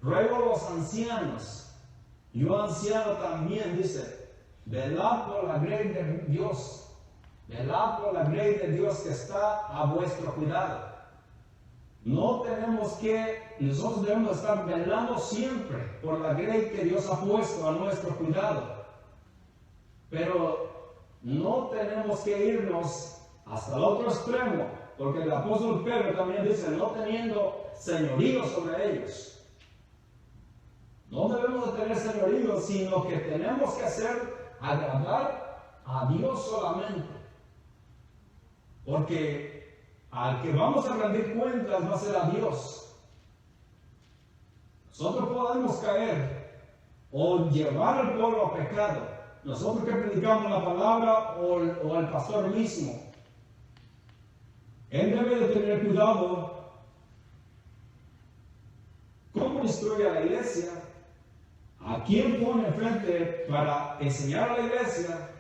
ruego a los ancianos, yo anciano también, dice, velad por la grey de Dios, velad por la grey de Dios que está a vuestro cuidado. Nosotros debemos estar velando siempre por la grey que Dios ha puesto a nuestro cuidado. Pero no tenemos que irnos hasta el otro extremo, porque el apóstol Pedro también dice, no teniendo señorío sobre ellos. No debemos de tener señorío, sino que tenemos que agradar a Dios solamente. Porque al que vamos a rendir cuentas va a ser a Dios. Nosotros podemos caer o llevar al pueblo a pecado. Nosotros que predicamos la palabra o el pastor mismo. Él debe de tener cuidado cómo instruye a la iglesia, a quién pone enfrente para enseñar a la iglesia,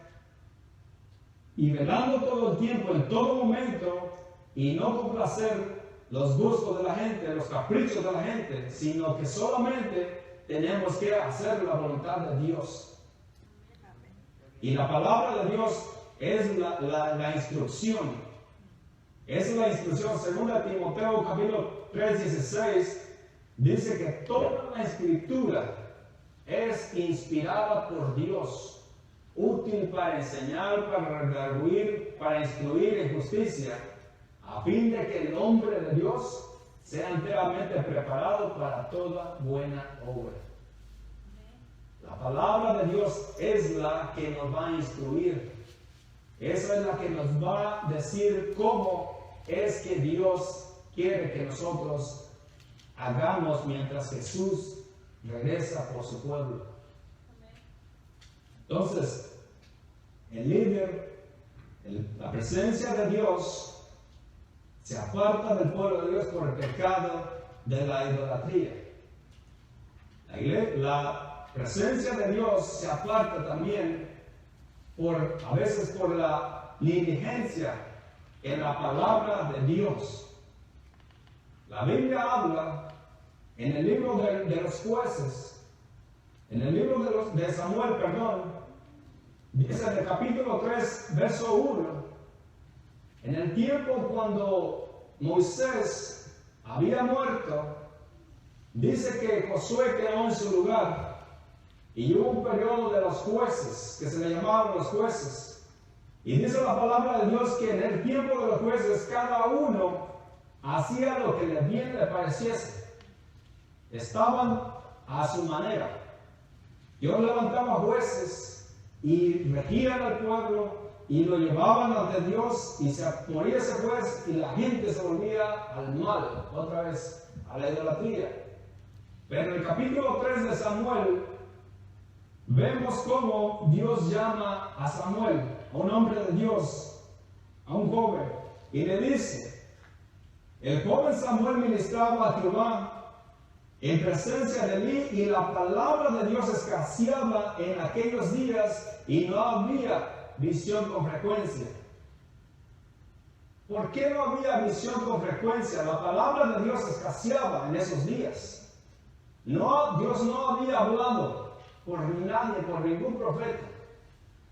y velando todo el tiempo, en todo momento, y no complacer los gustos de la gente, los caprichos de la gente, sino que solamente tenemos que hacer la voluntad de Dios. Y la palabra de Dios es la instrucción. Es la instrucción. 2 Timoteo capítulo 3:16 dice que toda la escritura es inspirada por Dios, útil para enseñar, para redarguir, para instruir en justicia, a fin de que el hombre de Dios sea enteramente preparado para toda buena obra. La palabra de Dios es la que nos va a instruir. Esa es la que nos va a decir cómo es que Dios quiere que nosotros hagamos mientras Jesús regresa por su pueblo. Entonces, el líder, la presencia de Dios, se aparta del pueblo de Dios por el pecado de la idolatría. La presencia de Dios se aparta también a veces por la negligencia en la palabra de Dios. La Biblia habla en el libro de los jueces, en el libro de Samuel, dice en el capítulo 3, verso 1, en el tiempo cuando Moisés había muerto, dice que Josué quedó en su lugar y hubo un periodo de los jueces, que se le llamaban los jueces. Y dice la palabra de Dios que en el tiempo de los jueces cada uno hacía lo que bien le pareciese. Estaban a su manera. Dios levantaba jueces y regían al pueblo y lo llevaban ante Dios, y se moría ese juez y la gente se volvía al mal, otra vez a la idolatría. Pero en el capítulo 3 de Samuel vemos cómo Dios llama a Samuel, a un hombre de Dios, a un joven, y le dice, el joven Samuel ministraba a Jehová en presencia de mí, y la palabra de Dios escaseaba en aquellos días y no había visión con frecuencia. ¿Por qué no había visión con frecuencia? La palabra de Dios escaseaba en esos días. No, Dios no había hablado por nadie, por ningún profeta.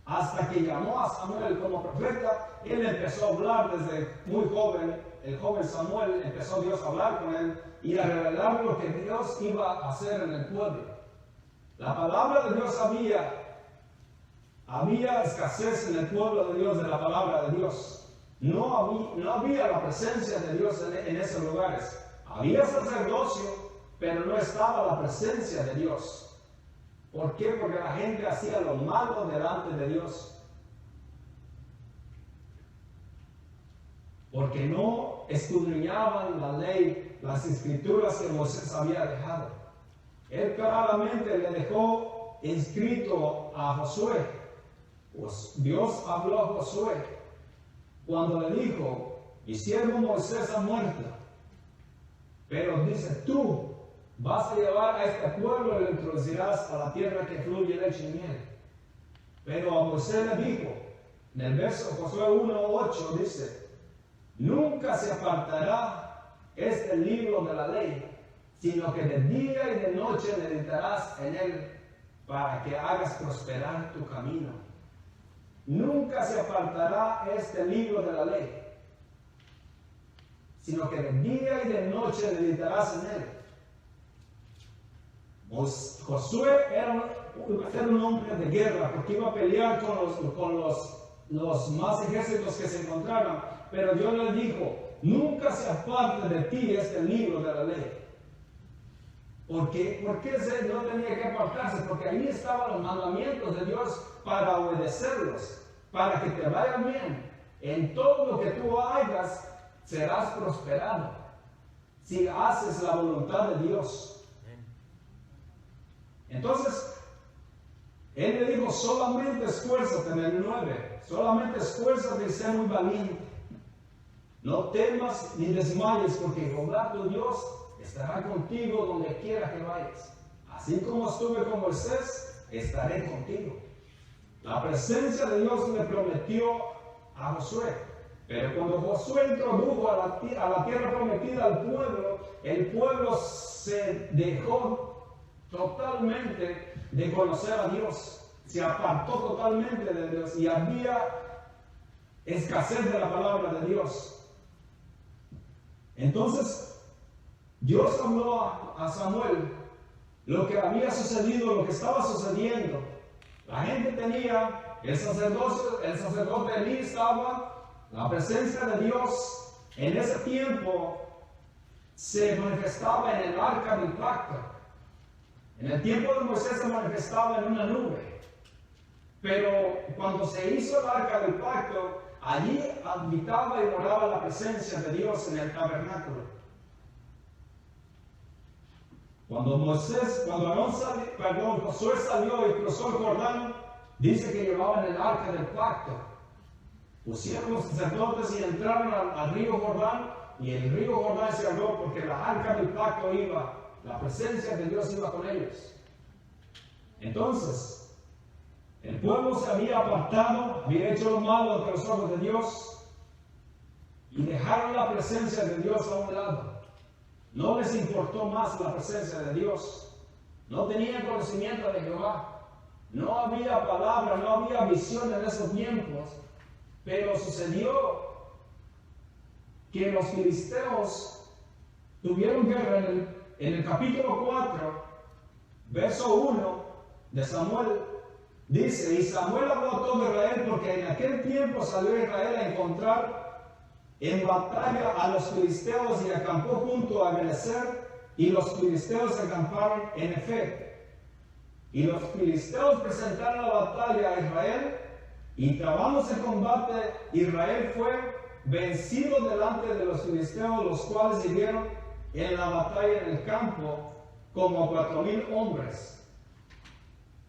Hasta que llamó a Samuel como profeta, él empezó a hablar desde muy joven. El joven Samuel empezó Dios a hablar con él y a revelar lo que Dios iba a hacer en el pueblo. La palabra de Dios había escasez en el pueblo de Dios de la palabra de Dios. No había la presencia de Dios en esos lugares. Había sacerdocio, pero no estaba la presencia de Dios. ¿Por qué? Porque la gente hacía lo malo delante de Dios. Porque no escudriñaban la ley, las escrituras que Moisés había dejado. Él claramente le dejó escrito a Josué. Pues Dios habló a Josué cuando le dijo: mi siervo Moisés ha muerto, pero dice, tú vas a llevar a este pueblo y lo introducirás a la tierra que fluye leche y miel. Pero a Moisés le dijo, en el verso Josué 1:8 dice: nunca se apartará este libro de la ley, sino que de día y de noche meditarás en él para que hagas prosperar tu camino. Nunca se apartará este libro de la ley, sino que de día y de noche meditarás en él. Josué iba a ser un hombre de guerra, porque iba a pelear con los más ejércitos que se encontraran. Pero Dios le dijo: nunca se aparte de ti este libro de la ley. ¿Por qué no tenía que apartarse? Porque ahí estaban los mandamientos de Dios para obedecerlos, para que te vaya bien. En todo lo que tú hagas serás prosperado, si haces la voluntad de Dios. Entonces, Él le dijo: solamente esfuérzate, en el 9, solamente esfuérzate y sé muy valiente. No temas ni desmayes, porque Jehová tu Dios estará contigo donde quiera que vayas. Así como estuve con Moisés, estaré contigo. La presencia de Dios le prometió a Josué. Pero cuando Josué introdujo a la tierra prometida al pueblo, el pueblo se dejó totalmente de conocer a Dios. Se apartó totalmente de Dios y había escasez de la palabra de Dios. Entonces, Dios habló a Samuel lo que había sucedido, lo que estaba sucediendo. La gente tenía el sacerdote Elí estaba, la presencia de Dios en ese tiempo se manifestaba en el arca del pacto. En el tiempo de Moisés se manifestaba en una nube. Pero cuando se hizo el arca del pacto, allí habitaba y moraba la presencia de Dios en el tabernáculo. Cuando Josué salió y cruzó el Jordán, dice que llevaban el arca del pacto. Pusieron los sacerdotes y entraron al río Jordán, y el río Jordán se abrió porque la arca del pacto iba, la presencia de Dios iba con ellos. Entonces, el pueblo se había apartado, había hecho lo malo ante los ojos de Dios, y dejaron la presencia de Dios a un lado. No les importó más la presencia de Dios. No tenían conocimiento de Jehová. No había palabra, no había visión en esos tiempos. Pero sucedió que los filisteos tuvieron guerra en el capítulo 4, verso 1 de Samuel. Dice: y Samuel habló a todo Israel, porque en aquel tiempo salió Israel a encontrar en batalla a los filisteos y acampó junto a Ebenezer, y los filisteos acamparon en Efet. Y los filisteos presentaron la batalla a Israel, y trabándose el combate, Israel fue vencido delante de los filisteos, los cuales hirieron en la batalla en el campo como 4,000 hombres.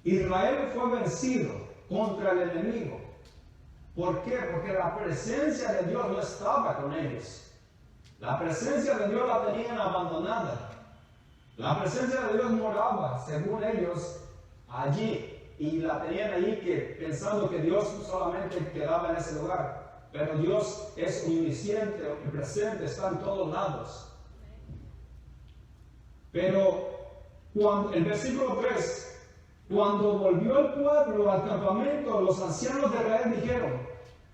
Israel fue vencido contra el enemigo. ¿Por qué? Porque la presencia de Dios no estaba con ellos. La presencia de Dios la tenían abandonada. La presencia de Dios moraba, según ellos, allí. Y la tenían allí pensando que Dios solamente quedaba en ese lugar. Pero Dios es omnisciente, omnipresente, está en todos lados. Pero el versículo 3, cuando volvió el pueblo al campamento, los ancianos de Israel dijeron: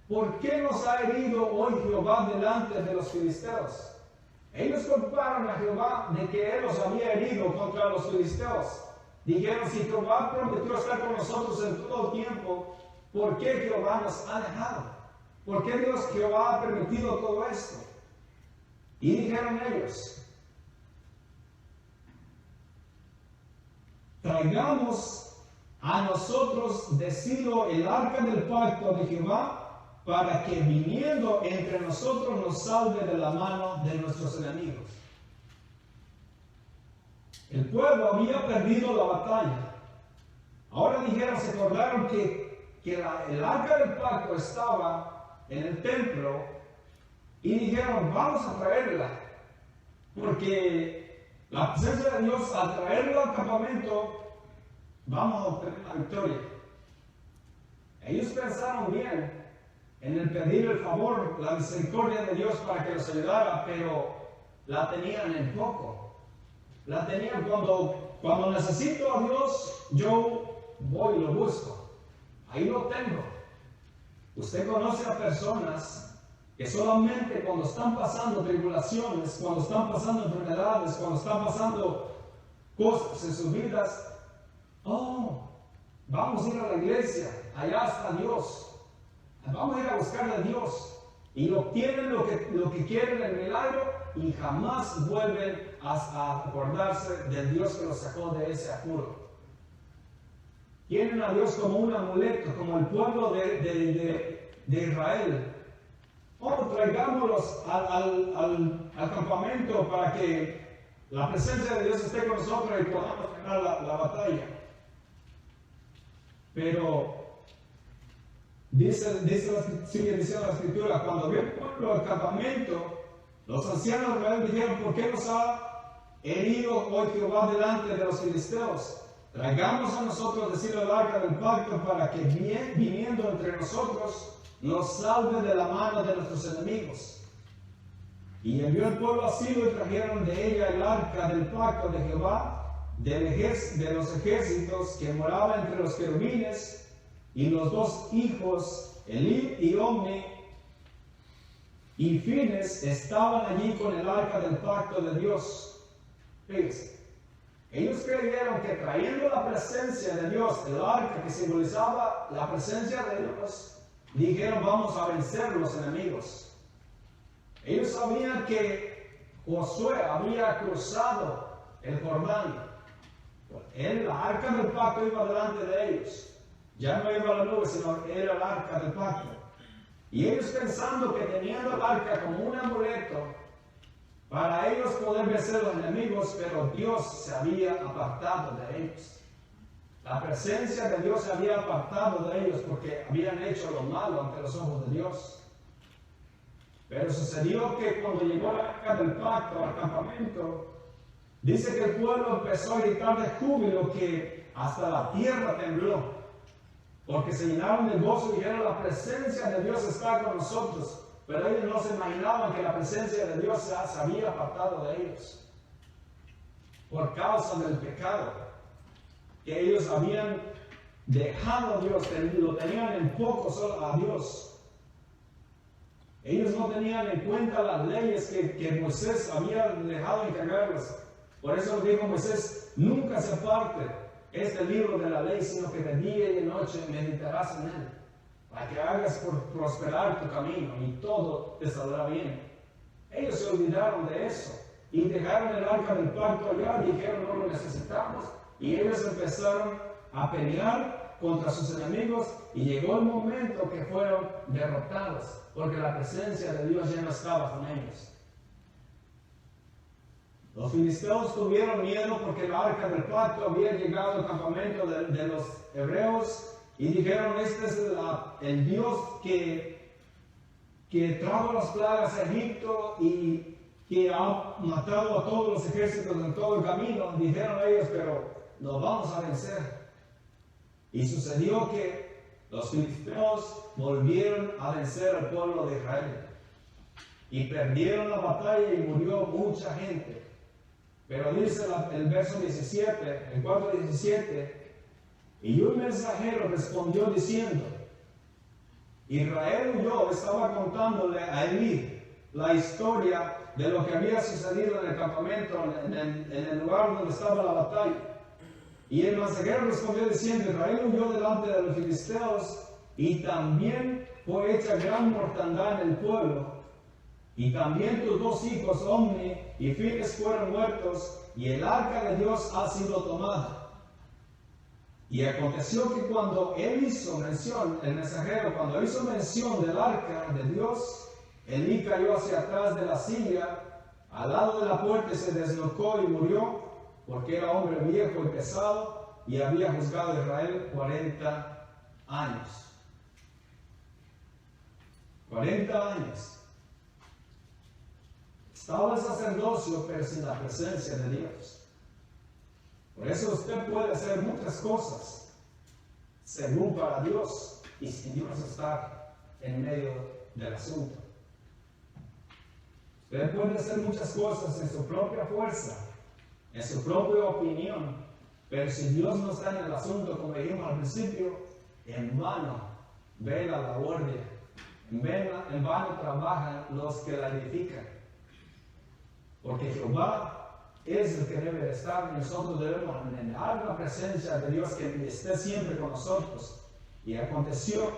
¿por qué nos ha herido hoy Jehová delante de los filisteos? Ellos culparon a Jehová de que él los había herido contra los filisteos. Dijeron: si Jehová prometió estar con nosotros en todo el tiempo, ¿por qué Jehová nos ha dejado? ¿Por qué Jehová ha permitido todo esto? Y dijeron ellos: traigamos a nosotros de Silo el arca del pacto de Jehová, para que viniendo entre nosotros nos salve de la mano de nuestros enemigos. El pueblo había perdido la batalla. Ahora dijeron, se acordaron que el arca del pacto estaba en el templo, y dijeron: vamos a traerla, porque la presencia de Dios, al traerla al campamento, vamos a obtener la victoria. Ellos pensaron bien en el pedir el favor, la misericordia de Dios para que los ayudara, pero la tenían en poco. La tenían cuando necesito a Dios, yo voy y lo busco. Ahí lo tengo. Usted conoce a personas que solamente cuando están pasando tribulaciones, cuando están pasando enfermedades, cuando están pasando cosas en sus vidas, vamos a ir a la iglesia, allá está Dios. Vamos a ir a buscar a Dios. Y obtienen lo que quieren, el milagro, y jamás vuelven a acordarse del Dios que los sacó de ese apuro. Tienen a Dios como un amuleto, como el pueblo de Israel. Traigámoslos al campamento para que la presencia de Dios esté con nosotros y podamos ganar la batalla. Pero sigue diciendo la escritura: cuando vio el pueblo al campamento, los ancianos de Israel dijeron: ¿por qué nos ha herido hoy Jehová delante de los filisteos? Traigamos a nosotros, decirle, el arca del pacto, para que viniendo entre nosotros nos salve de la mano de nuestros enemigos. Y envió el pueblo a Silo y trajeron de ella el arca del pacto de Jehová, de los ejércitos, que moraba entre los querubines, y los dos hijos, Elí y Omni, y Fines, estaban allí con el arca del pacto de Dios. Fíjense, ellos creyeron que trayendo la presencia de Dios, el arca que simbolizaba la presencia de Dios, dijeron: vamos a vencer los enemigos. Ellos sabían que Josué había cruzado el Jordán. La arca del pacto iba delante de ellos. Ya no iba la nube, sino era el arca del pacto. Y ellos, pensando que teniendo el arca como un amuleto para ellos poder vencer a los enemigos, pero Dios se había apartado de ellos. La presencia de Dios se había apartado de ellos porque habían hecho lo malo ante los ojos de Dios. Pero sucedió que cuando llegó la arca del pacto al campamento, dice que el pueblo empezó a gritar de júbilo, que hasta la tierra tembló, porque se llenaron de gozo y dijeron: la presencia de Dios está con nosotros. Pero ellos no se imaginaban que la presencia de Dios se había apartado de ellos por causa del pecado, que ellos habían dejado a Dios, lo tenían en poco solo a Dios. Ellos no tenían en cuenta las leyes que Moisés había dejado encargarles. Por eso dijo Moisés: nunca se aparte este libro de la ley, sino que de día y de noche meditarás en él, para que hagas prosperar tu camino y todo te saldrá bien. Ellos se olvidaron de eso y dejaron el arca del pacto allá, dijeron: no lo necesitamos. Y ellos empezaron a pelear contra sus enemigos, y llegó el momento que fueron derrotados, porque la presencia de Dios ya no estaba con ellos. Los filisteos tuvieron miedo porque el arca del pacto había llegado al campamento de los hebreos, y dijeron: este es el Dios que trajo las plagas a Egipto, y que ha matado a todos los ejércitos en todo el camino. Dijeron ellos, pero nos vamos a vencer. Y sucedió que los filisteos volvieron a vencer al pueblo de Israel. Y perdieron la batalla y murió mucha gente. Pero dice el verso 17, el 4:17, y un mensajero respondió diciendo, Israel huyó, estaba contándole a Elí la historia de lo que había sucedido en el campamento, en el lugar donde estaba la batalla. Y el mensajero respondió diciendo, Israel huyó delante de los filisteos y también fue hecha gran mortandad en el pueblo. Y también tus 2 hijos, Omni y Finees, fueron muertos, y el arca de Dios ha sido tomada. Y aconteció que cuando él hizo mención, el mensajero, cuando hizo mención del arca de Dios, Elí cayó hacia atrás de la silla, al lado de la puerta, y se deslocó y murió, porque era hombre viejo y pesado, y había juzgado a Israel 40 años. 40 años. Estaba el sacerdocio, pero sin la presencia de Dios. Por eso usted puede hacer muchas cosas según para Dios y sin Dios estar en medio del asunto. Usted puede hacer muchas cosas en su propia fuerza, en su propia opinión, pero si Dios no está en el asunto, como dijimos al principio, en vano vela la guardia, en vano trabajan los que la edifican. Porque Jehová es el que debe de estar, y nosotros debemos anhelar la presencia de Dios que esté siempre con nosotros. Y aconteció,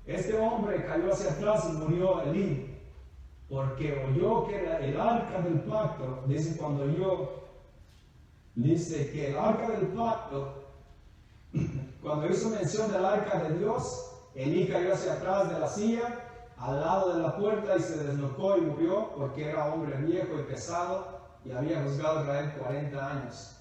este hombre cayó hacia atrás y murió Elí, porque oyó que el arca del pacto, dice que el arca del pacto, cuando hizo mención del arca de Dios, Elí cayó hacia atrás de la silla, al lado de la puerta, y se deslocó y murió, porque era hombre viejo y pesado, y había juzgado a Israel 40 años.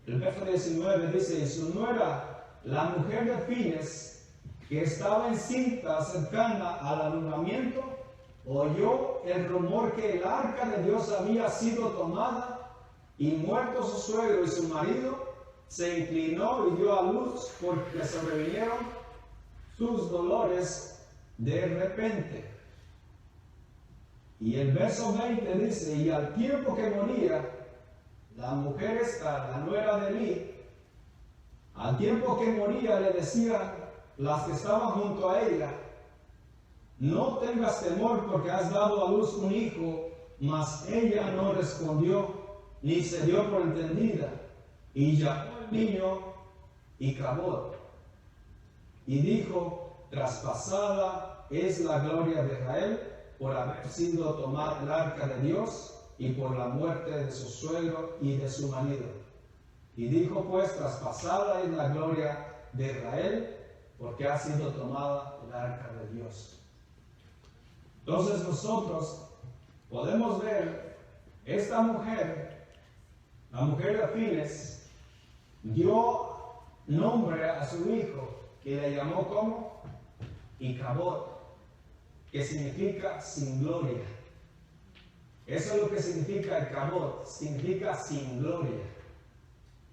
El verso 19 dice, y su nuera, la mujer de Finees, que estaba encinta cercana al alumbramiento, oyó el rumor que el arca de Dios había sido tomada, y muerto su suegro y su marido, se inclinó y dio a luz, porque sobrevinieron sus dolores de repente. Y el verso 20 dice, y al tiempo que moría, la mujer esta, la nuera de Elí, al tiempo que moría le decían las que estaban junto a ella, no tengas temor porque has dado a luz un hijo, mas ella no respondió, ni se dio por entendida, y llamó al niño Icabod, y dijo, traspasada es la gloria de Israel por haber sido tomada el arca de Dios y por la muerte de su suegro y de su marido. Y dijo pues, traspasada es la gloria de Israel porque ha sido tomada el arca de Dios. Entonces nosotros podemos ver esta mujer, la mujer de Finees, dio nombre a su hijo que le llamó como Icabod, que significa sin gloria. Eso es lo que significa Icabod, significa sin gloria.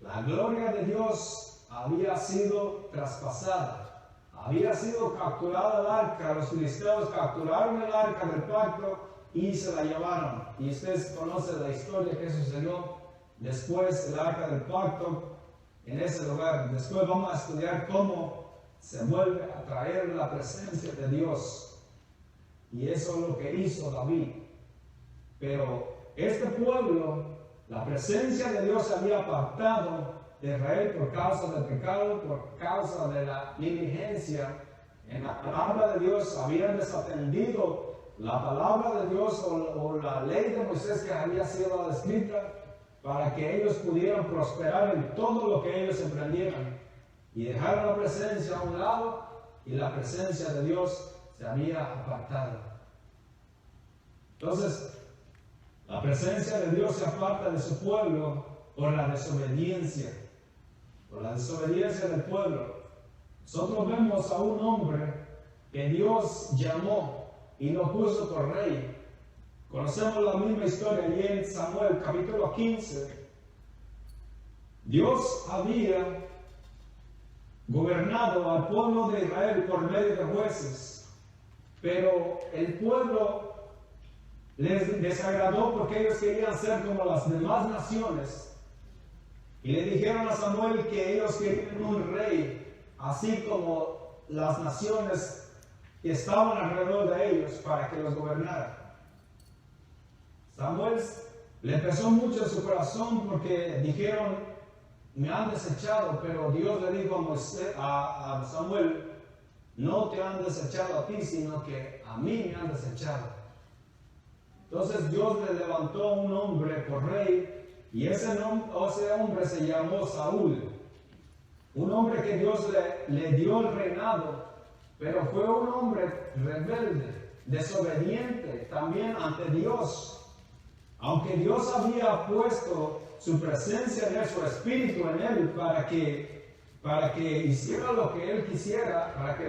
La gloria de Dios había sido traspasada, había sido capturada el arca. Los filisteos capturaron el arca del pacto y se la llevaron. Y ustedes conocen la historia que sucedió después del arca del pacto en ese lugar. Después vamos a estudiar cómo se vuelve a traer la presencia de Dios. Y eso es lo que hizo David. Pero este pueblo, la presencia de Dios se había apartado de Israel por causa del pecado, por causa de la negligencia en la palabra de Dios. Habían desatendido la palabra de Dios o la ley de Moisés que había sido escrita para que ellos pudieran prosperar en todo lo que ellos emprendieran. Y dejaron la presencia a un lado y la presencia de Dios se había apartado. Entonces, la presencia de Dios se aparta de su pueblo por la desobediencia del pueblo. Nosotros vemos a un hombre que Dios llamó y lo puso por rey, Conocemos la misma historia allí en Samuel capítulo 15. Dios había gobernado al pueblo de Israel por medio de jueces, pero el pueblo les desagradó porque ellos querían ser como las demás naciones y le dijeron a Samuel que ellos querían un rey así como las naciones que estaban alrededor de ellos para que los gobernara. Samuel le pesó mucho en su corazón porque dijeron: me han desechado, pero Dios le dijo a Samuel: no te han desechado a ti, sino que a mí me han desechado. Entonces Dios le levantó un hombre por rey, y ese hombre se llamó Saúl. Un hombre que Dios le dio el reinado, pero fue un hombre rebelde, desobediente también ante Dios. Aunque Dios había puesto su presencia en él, su espíritu en él, para que hiciera lo que él quisiera, para que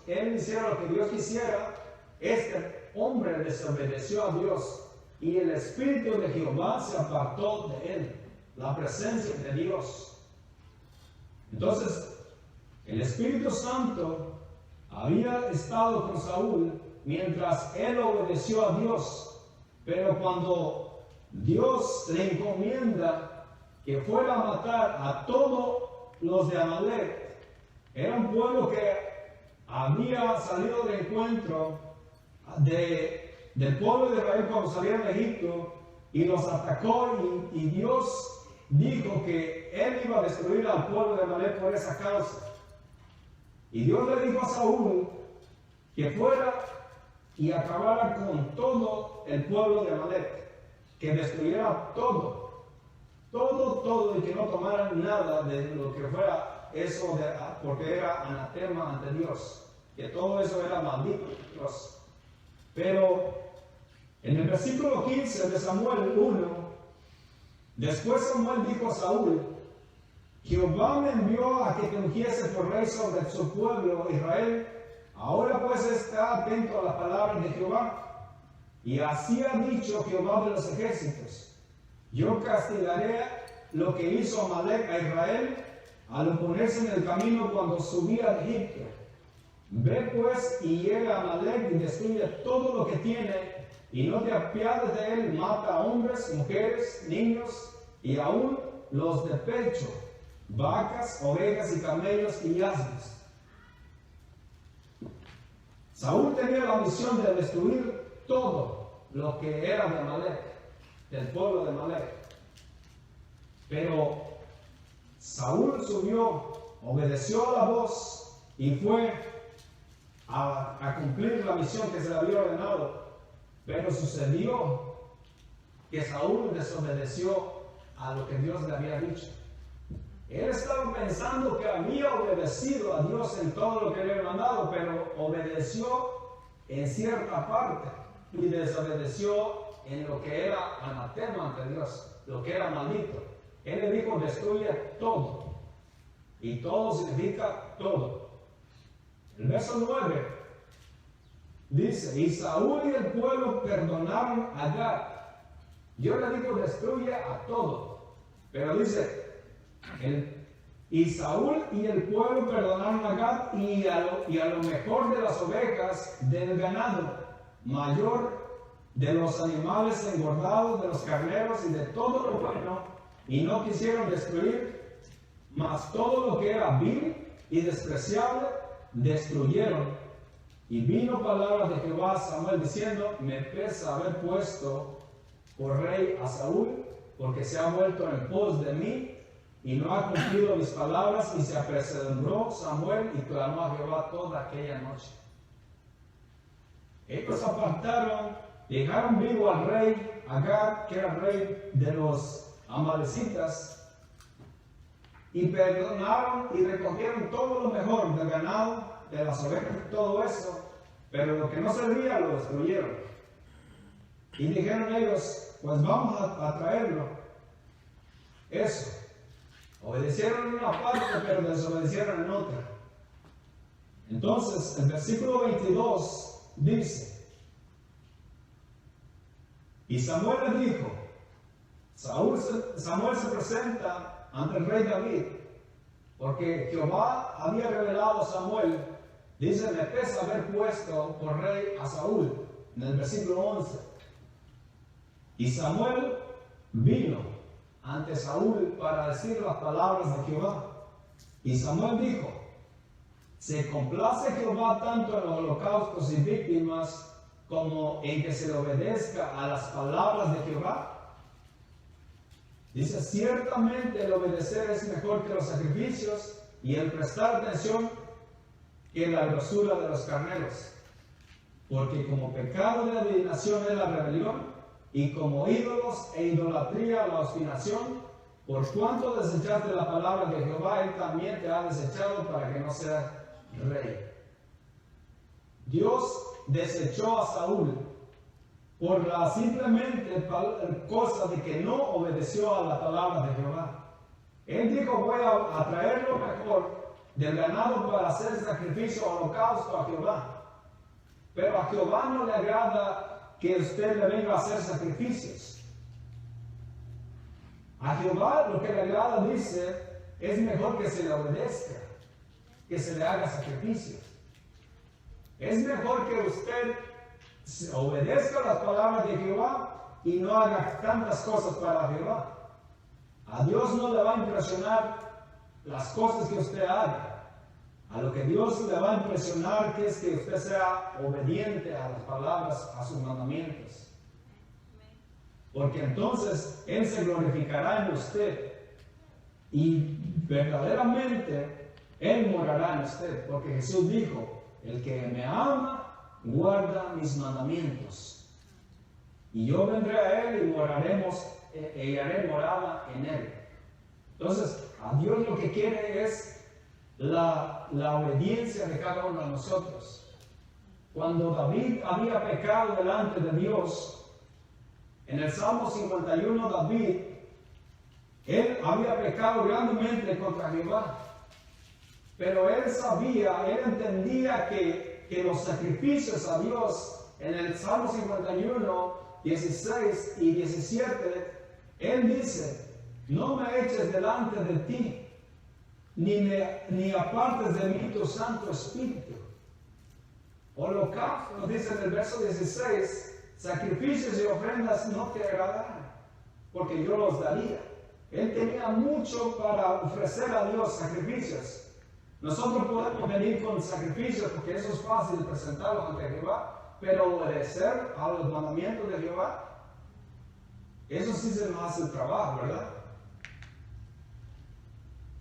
él hiciera lo que Dios quisiera, este hombre desobedeció a Dios y el espíritu de Jehová se apartó de él, la presencia de Dios. Entonces, el Espíritu Santo había estado con Saúl mientras él obedeció a Dios. Pero cuando Dios le encomienda que fuera a matar a todos los de Amalek, era un pueblo que había salido de encuentro del pueblo de Israel cuando salieron de Egipto y los atacó, y Dios dijo que él iba a destruir al pueblo de Amalek por esa causa. Y Dios le dijo a Saúl que fuera y acabara con todo el pueblo de Amalek, que destruyera todo, y que no tomaran nada de lo que fuera eso, porque era anatema ante Dios, que todo eso era maldito de Dios. Pero en el versículo 15 de Samuel 1, después Samuel dijo a Saúl: Jehová me envió a que te ungiese por rey sobre su pueblo Israel. Ahora pues está atento a la palabra de Jehová. Y así ha dicho Jehová de los ejércitos: yo castigaré lo que hizo Amalek a Israel al oponerse en el camino cuando subía de Egipto. Ve pues y llega a Amalek y destruye todo lo que tiene, y no te apiades de él. Mata a hombres, mujeres, niños y aún los de pecho, vacas, ovejas y camellos y asnos. Saúl tenía la misión de destruir todo lo que era de Amalek, del pueblo de Amalek. Pero Saúl subió, obedeció a la voz y fue a cumplir la misión que se le había ordenado. Pero sucedió que Saúl desobedeció a lo que Dios le había dicho. Él estaba pensando que había obedecido a Dios en todo lo que le había mandado, pero obedeció en cierta parte y desobedeció en lo que era anatema ante Dios, lo que era maldito. Él le dijo: destruye todo. Y todo significa todo. El verso 9 dice: y Saúl y el pueblo perdonaron a Gad. Dios le dijo: destruye a todo. Pero dice: y Saúl y el pueblo perdonaron a Gad y a lo mejor de las ovejas, del ganado mayor, de los animales engordados, de los carneros y de todo lo bueno, y no quisieron destruir, mas todo lo que era vil y despreciable destruyeron. Y vino palabra de Jehová a Samuel diciendo: me pesa haber puesto por rey a Saúl, porque se ha vuelto en pos de mí y no ha cumplido mis palabras. Y se apresuró Samuel y clamó a Jehová toda aquella noche. Ellos apartaron, dejaron vivo al rey Agag, que era rey de los amalecitas, y perdonaron y recogieron todo lo mejor del ganado, de las ovejas y todo eso, pero lo que no servía lo destruyeron. Y dijeron ellos: pues vamos a traerlo. Eso. Obedecieron en una parte, pero desobedecieron en otra. Entonces, el versículo 22 dice: Y Samuel le dijo, Samuel se presenta ante el rey David, porque Jehová había revelado a Samuel, dice, me pesa haber puesto por rey a Saúl, en el versículo 11. Y Samuel vino ante Saúl para decir las palabras de Jehová. Y Samuel dijo, ¿se complace Jehová tanto en los holocaustos y víctimas como en que se le obedezca a las palabras de Jehová? Dice, ciertamente el obedecer es mejor que los sacrificios y el prestar atención que la grosura de los carneros. Porque como pecado de adivinación es la rebelión, y como ídolos e idolatría la obstinación, por cuanto desechaste la palabra de Jehová, Él también te ha desechado para que no seas rey. Dios desechó a Saúl por la simplemente cosa de que no obedeció a la palabra de Jehová. Él dijo, voy a traer lo mejor del ganado para hacer sacrificio o holocausto a Jehová. Pero a Jehová no le agrada que usted le venga a hacer sacrificios. A Jehová lo que le agrada, dice, es mejor que se le obedezca, que se le haga sacrificios. Es mejor que usted obedezca las palabras de Jehová y no haga tantas cosas para Jehová. A Dios no le va a impresionar las cosas que usted haga. A lo que Dios le va a impresionar que es que usted sea obediente a las palabras, a sus mandamientos. Porque entonces Él se glorificará en usted y verdaderamente Él morará en usted. Porque Jesús dijo, el que me ama guarda mis mandamientos. Y yo vendré a Él y moraremos y haré morada en Él. Entonces, a Dios lo que quiere es la obediencia de cada uno de nosotros. Cuando David había pecado delante de Dios, en el Salmo 51, David, él había pecado grandemente contra Jehová. Pero él sabía, él entendía que los sacrificios a Dios, en el Salmo 51, 16 y 17, él dice, no me eches delante de ti, ni apartes de mí tu Santo Espíritu. Holocausto, dice en el verso 16, sacrificios y ofrendas no te agradarán, porque yo los daría. Él tenía mucho para ofrecer a Dios sacrificios. Nosotros podemos venir con sacrificios porque eso es fácil presentarlo ante Jehová, pero obedecer a los mandamientos de Jehová, eso sí se nos hace el trabajo, ¿verdad?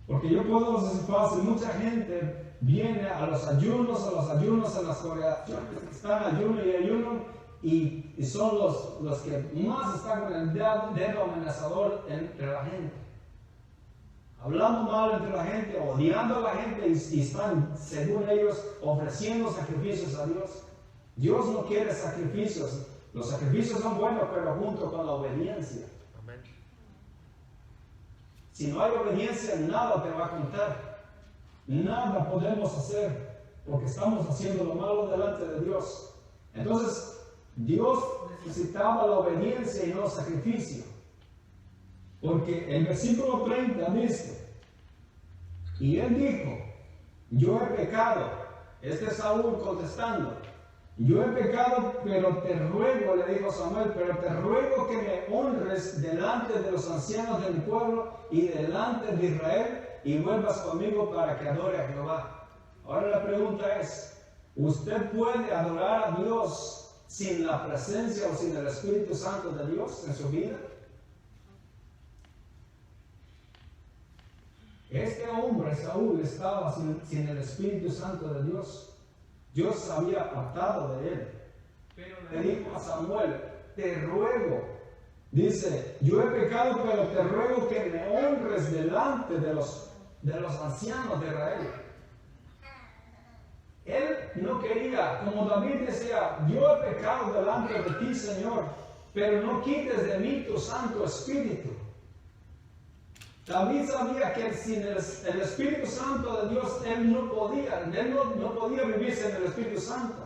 Porque yo puedo decir fácil, mucha gente viene a los ayunos, en las congregaciones, están ayuno y ayuno, y son los que más están con el dedo amenazador entre la gente. Hablando mal entre la gente, odiando a la gente, y están, según ellos, ofreciendo sacrificios a Dios. Dios no quiere sacrificios. Los sacrificios son buenos, pero junto con la obediencia. Amén. Si no hay obediencia, nada te va a contar. Nada podemos hacer, porque estamos haciendo lo malo delante de Dios. Entonces, Dios necesitaba la obediencia y no el sacrificio. Porque el versículo 30 dice, y él dijo, yo he pecado. Este es Saúl contestando, yo he pecado, pero te ruego, le dijo Samuel, pero te ruego que me honres delante de los ancianos de mi pueblo y delante de Israel, y vuelvas conmigo para que adore a Jehová. Ahora la pregunta es, ¿usted puede adorar a Dios sin la presencia o sin el Espíritu Santo de Dios en su vida? Este hombre, Saúl, estaba sin el Espíritu Santo de Dios. Dios se había apartado de él. Pero le dijo a Samuel, te ruego, dice, yo he pecado, pero te ruego que me honres delante de los ancianos de Israel. Él no quería, como David decía, yo he pecado delante de ti, Señor, pero no quites de mí tu Santo Espíritu. David sabía que sin el Espíritu Santo de Dios, él no podía vivir sin el Espíritu Santo.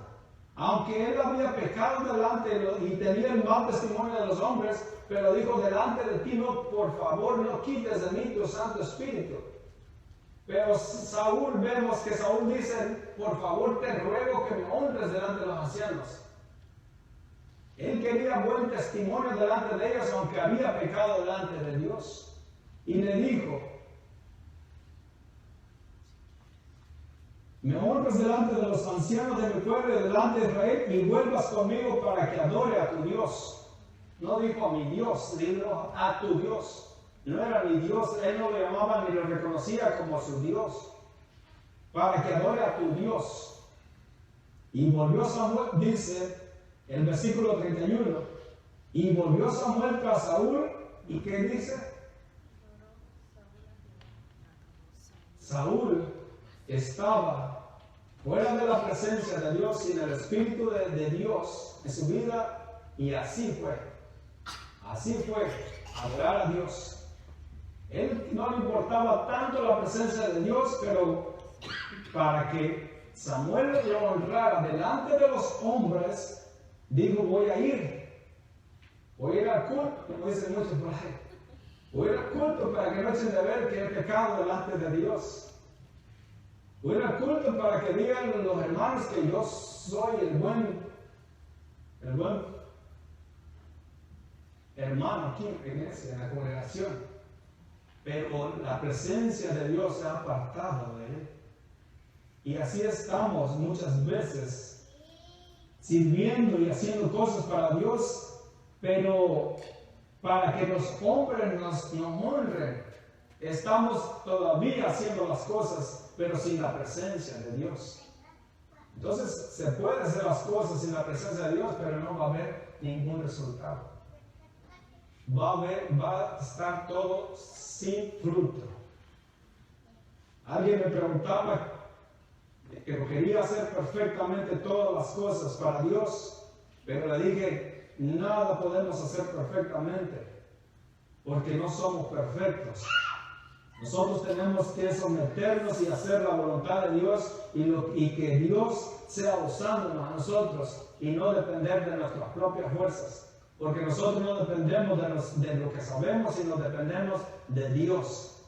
aunque él había pecado delante y tenía el mal testimonio de los hombres, pero dijo, delante de ti, no, por favor, no quites de mí tu Santo Espíritu. Pero Saúl, vemos que Saúl dice, por favor, te ruego que me honres delante de los ancianos. Él quería buen testimonio delante de ellos, aunque había pecado delante de Dios. Y le dijo, me honres delante de los ancianos de mi pueblo y delante de Israel, y vuelvas conmigo para que adore a tu Dios. No dijo a mi Dios, dijo a tu Dios. No era mi Dios, él no lo llamaba ni lo reconocía como su Dios. Para que adore a tu Dios. Y volvió Samuel, dice el versículo 31, y volvió Samuel a Saúl, ¿y qué dice? Saúl estaba fuera de la presencia de Dios, sin el Espíritu de Dios en su vida, y así fue adorar a Dios. Él no le importaba tanto la presencia de Dios, pero para que Samuel lo honrara delante de los hombres, dijo, voy a ir al culto, como dicen muchos por ahí. Voy a ir al culto para que no echen de ver que he pecado delante de Dios. Voy a ir al culto para que digan los hermanos que yo soy el buen hermano aquí en la iglesia, en la congregación. Pero la presencia de Dios se ha apartado de él. Y así estamos muchas veces sirviendo y haciendo cosas para Dios, pero para que los hombres nos honren, estamos todavía haciendo las cosas, pero sin la presencia de Dios. Entonces se puede hacer las cosas sin la presencia de Dios, pero no va a haber ningún resultado. Va a estar todo sin fruto. Alguien me preguntaba que quería hacer perfectamente todas las cosas para Dios, pero le dije, nada podemos hacer perfectamente, porque no somos perfectos. Nosotros tenemos que someternos y hacer la voluntad de Dios y que Dios sea usándonos a nosotros y no depender de nuestras propias fuerzas. Porque nosotros no dependemos de lo que sabemos, sino dependemos de Dios,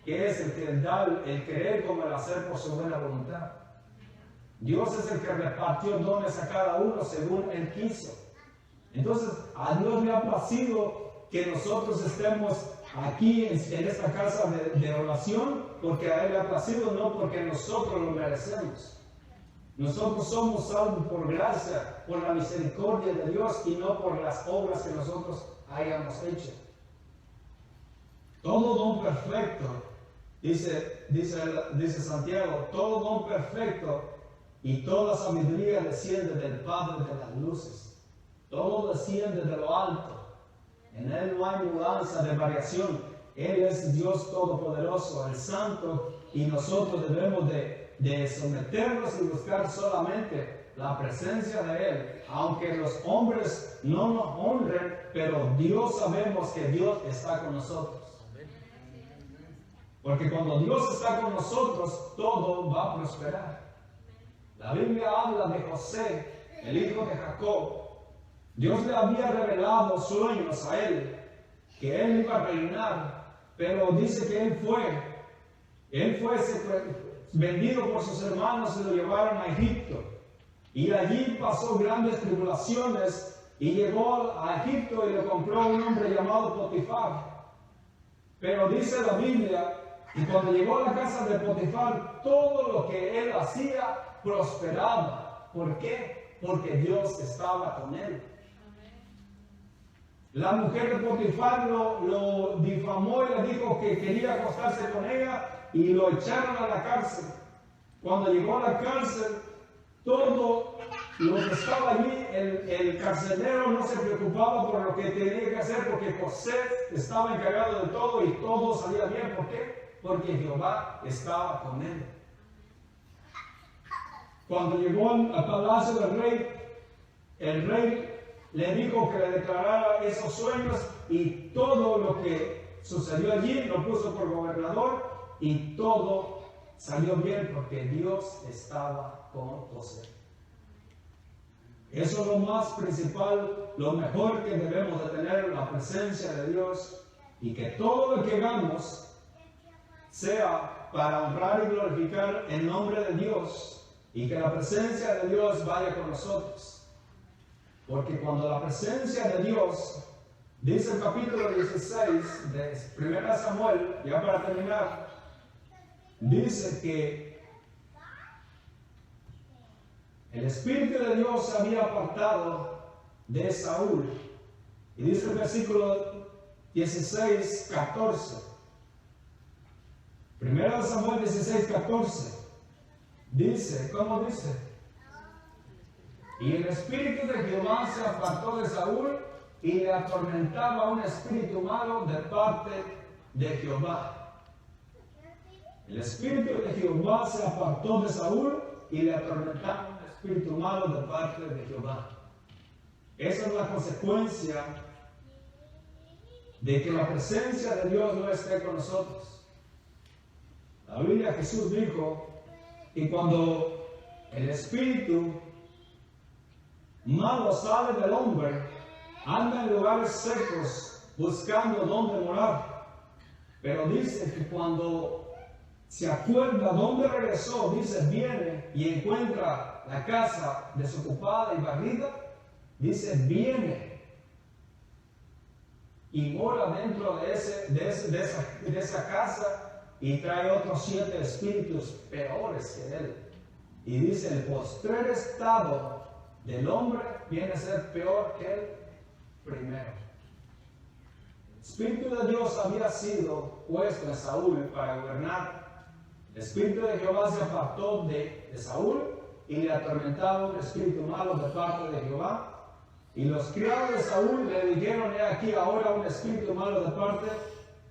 que es el que da el querer como el hacer por su buena voluntad. Dios es el que repartió dones a cada uno según Él quiso. Entonces, a Dios le ha placido que nosotros estemos aquí en esta casa de oración, porque a Él le ha placido, no porque nosotros lo merecemos. Nosotros somos salvos por gracia, por la misericordia de Dios y no por las obras que nosotros hayamos hecho. Todo don perfecto, dice Santiago, todo don perfecto y toda sabiduría desciende del Padre de las luces. Todo desciende de lo alto. En Él no hay mudanza de variación. Él es Dios Todopoderoso, el Santo, y nosotros debemos de someternos y buscar solamente la presencia de Él, aunque los hombres no nos honren, pero Dios sabemos que Dios está con nosotros. Porque cuando Dios está con nosotros, todo va a prosperar. La Biblia habla de José, el hijo de Jacob. Dios le había revelado sueños a él, que él iba a reinar, pero dice que él fue vendido por sus hermanos y lo llevaron a Egipto. Y allí pasó grandes tribulaciones y llegó a Egipto y lo compró un hombre llamado Potifar. Pero dice la Biblia, y cuando llegó a la casa de Potifar, todo lo que él hacía prosperaba. ¿Por qué? Porque Dios estaba con él. La mujer de Potifar lo difamó y le dijo que quería acostarse con ella y lo echaron a la cárcel. Cuando llegó a la cárcel, todo lo que estaba allí, el carcelero no se preocupaba por lo que tenía que hacer, porque José estaba encargado de todo y todo salía bien. ¿Por qué? Porque Jehová estaba con él. Cuando llegó al palacio del rey, el rey le dijo que le declarara esos sueños y todo lo que sucedió allí lo puso por gobernador y todo salió bien porque Dios estaba con José. Eso es lo más principal, lo mejor que debemos de tener, la presencia de Dios, y que todo lo que hagamos sea para honrar y glorificar el nombre de Dios, y que la presencia de Dios vaya con nosotros. Porque cuando la presencia de Dios, dice el capítulo 16 de 1 Samuel, ya para terminar, dice que el Espíritu de Dios se había apartado de Saúl. Y dice el versículo 16, 14. 1 Samuel 16, 14. Dice, ¿cómo dice? Y el Espíritu de Jehová se apartó de Saúl y le atormentaba un espíritu malo de parte de Jehová. El Espíritu de Jehová se apartó de Saúl y le atormentaba un espíritu malo de parte de Jehová. Esa es la consecuencia de que la presencia de Dios no esté con nosotros. La Biblia, Jesús dijo que cuando el espíritu malo sale del hombre, anda en lugares secos buscando dónde morar. Pero dice que cuando se acuerda dónde regresó, dice, viene y encuentra la casa desocupada y barrida, dice, viene y mora dentro de esa casa y trae otros 7 espíritus peores que él. Y dice, el postrer estado del hombre viene a ser peor que el primero. El Espíritu de Dios había sido puesto en Saúl para gobernar. El Espíritu de Jehová se apartó de Saúl y le atormentaba un espíritu malo de parte de Jehová. Y los criados de Saúl le dijeron, he aquí ahora un espíritu malo de parte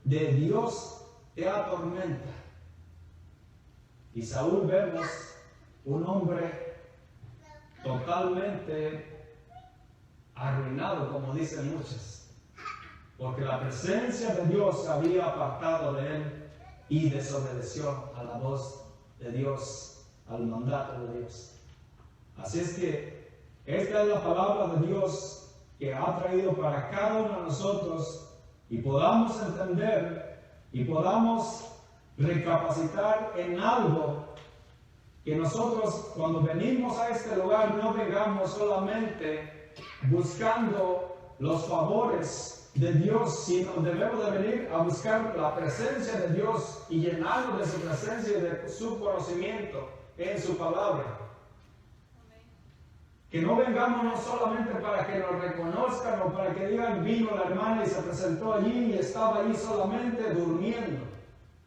de Dios te atormenta. Y Saúl vemos un hombre totalmente arruinado, como dicen muchos, porque la presencia de Dios se había apartado de él y desobedeció a la voz de Dios, al mandato de Dios. Así es que esta es la palabra de Dios que ha traído para cada uno de nosotros y podamos entender y podamos recapacitar en algo, que nosotros cuando venimos a este lugar no vengamos solamente buscando los favores de Dios, sino debemos de venir a buscar la presencia de Dios y llenarnos de su presencia y de su conocimiento en su palabra. Que no vengamos no solamente para que nos reconozcan o para que digan, vino la hermana y se presentó allí y estaba allí solamente durmiendo.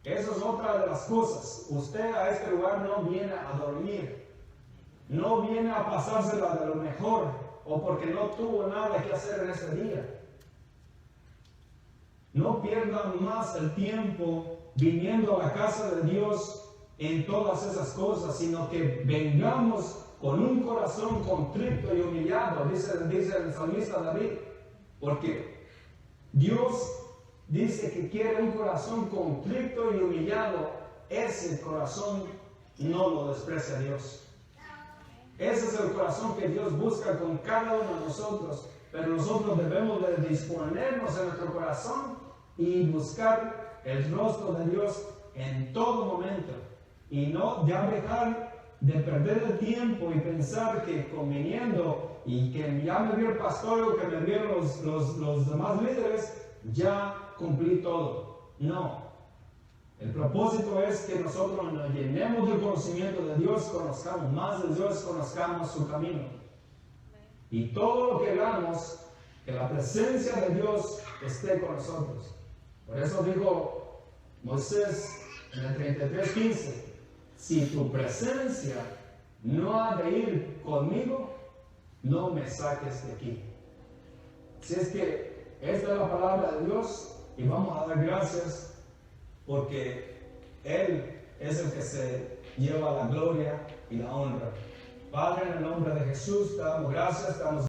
Eso es otra de las cosas. Usted a este lugar no viene a dormir, no viene a pasársela de lo mejor o porque no tuvo nada que hacer en ese día. No pierdan más el tiempo viniendo a la casa de Dios en todas esas cosas, sino que vengamos con un corazón contrito y humillado, dice el salmista David, porque Dios dice que quiere un corazón contrito y humillado. Ese corazón no lo desprecia Dios. Ese es el corazón que Dios busca con cada uno de nosotros, pero nosotros debemos de disponernos en nuestro corazón y buscar el rostro de Dios en todo momento y no ya dejar de perder el tiempo y pensar que conviniendo y que ya me vio el pastor o que me vieron los demás líderes, ya cumplí todo. No. El propósito es que nosotros nos llenemos del conocimiento de Dios, conozcamos más de Dios, conozcamos su camino. Y todo lo que hagamos, que la presencia de Dios esté con nosotros. Por eso dijo Moisés en el 33:15, si tu presencia no ha de ir conmigo, no me saques de aquí. Así es que esta es la palabra de Dios y vamos a dar gracias porque Él es el que se lleva la gloria y la honra. Padre, en el nombre de Jesús, te damos gracias, te damos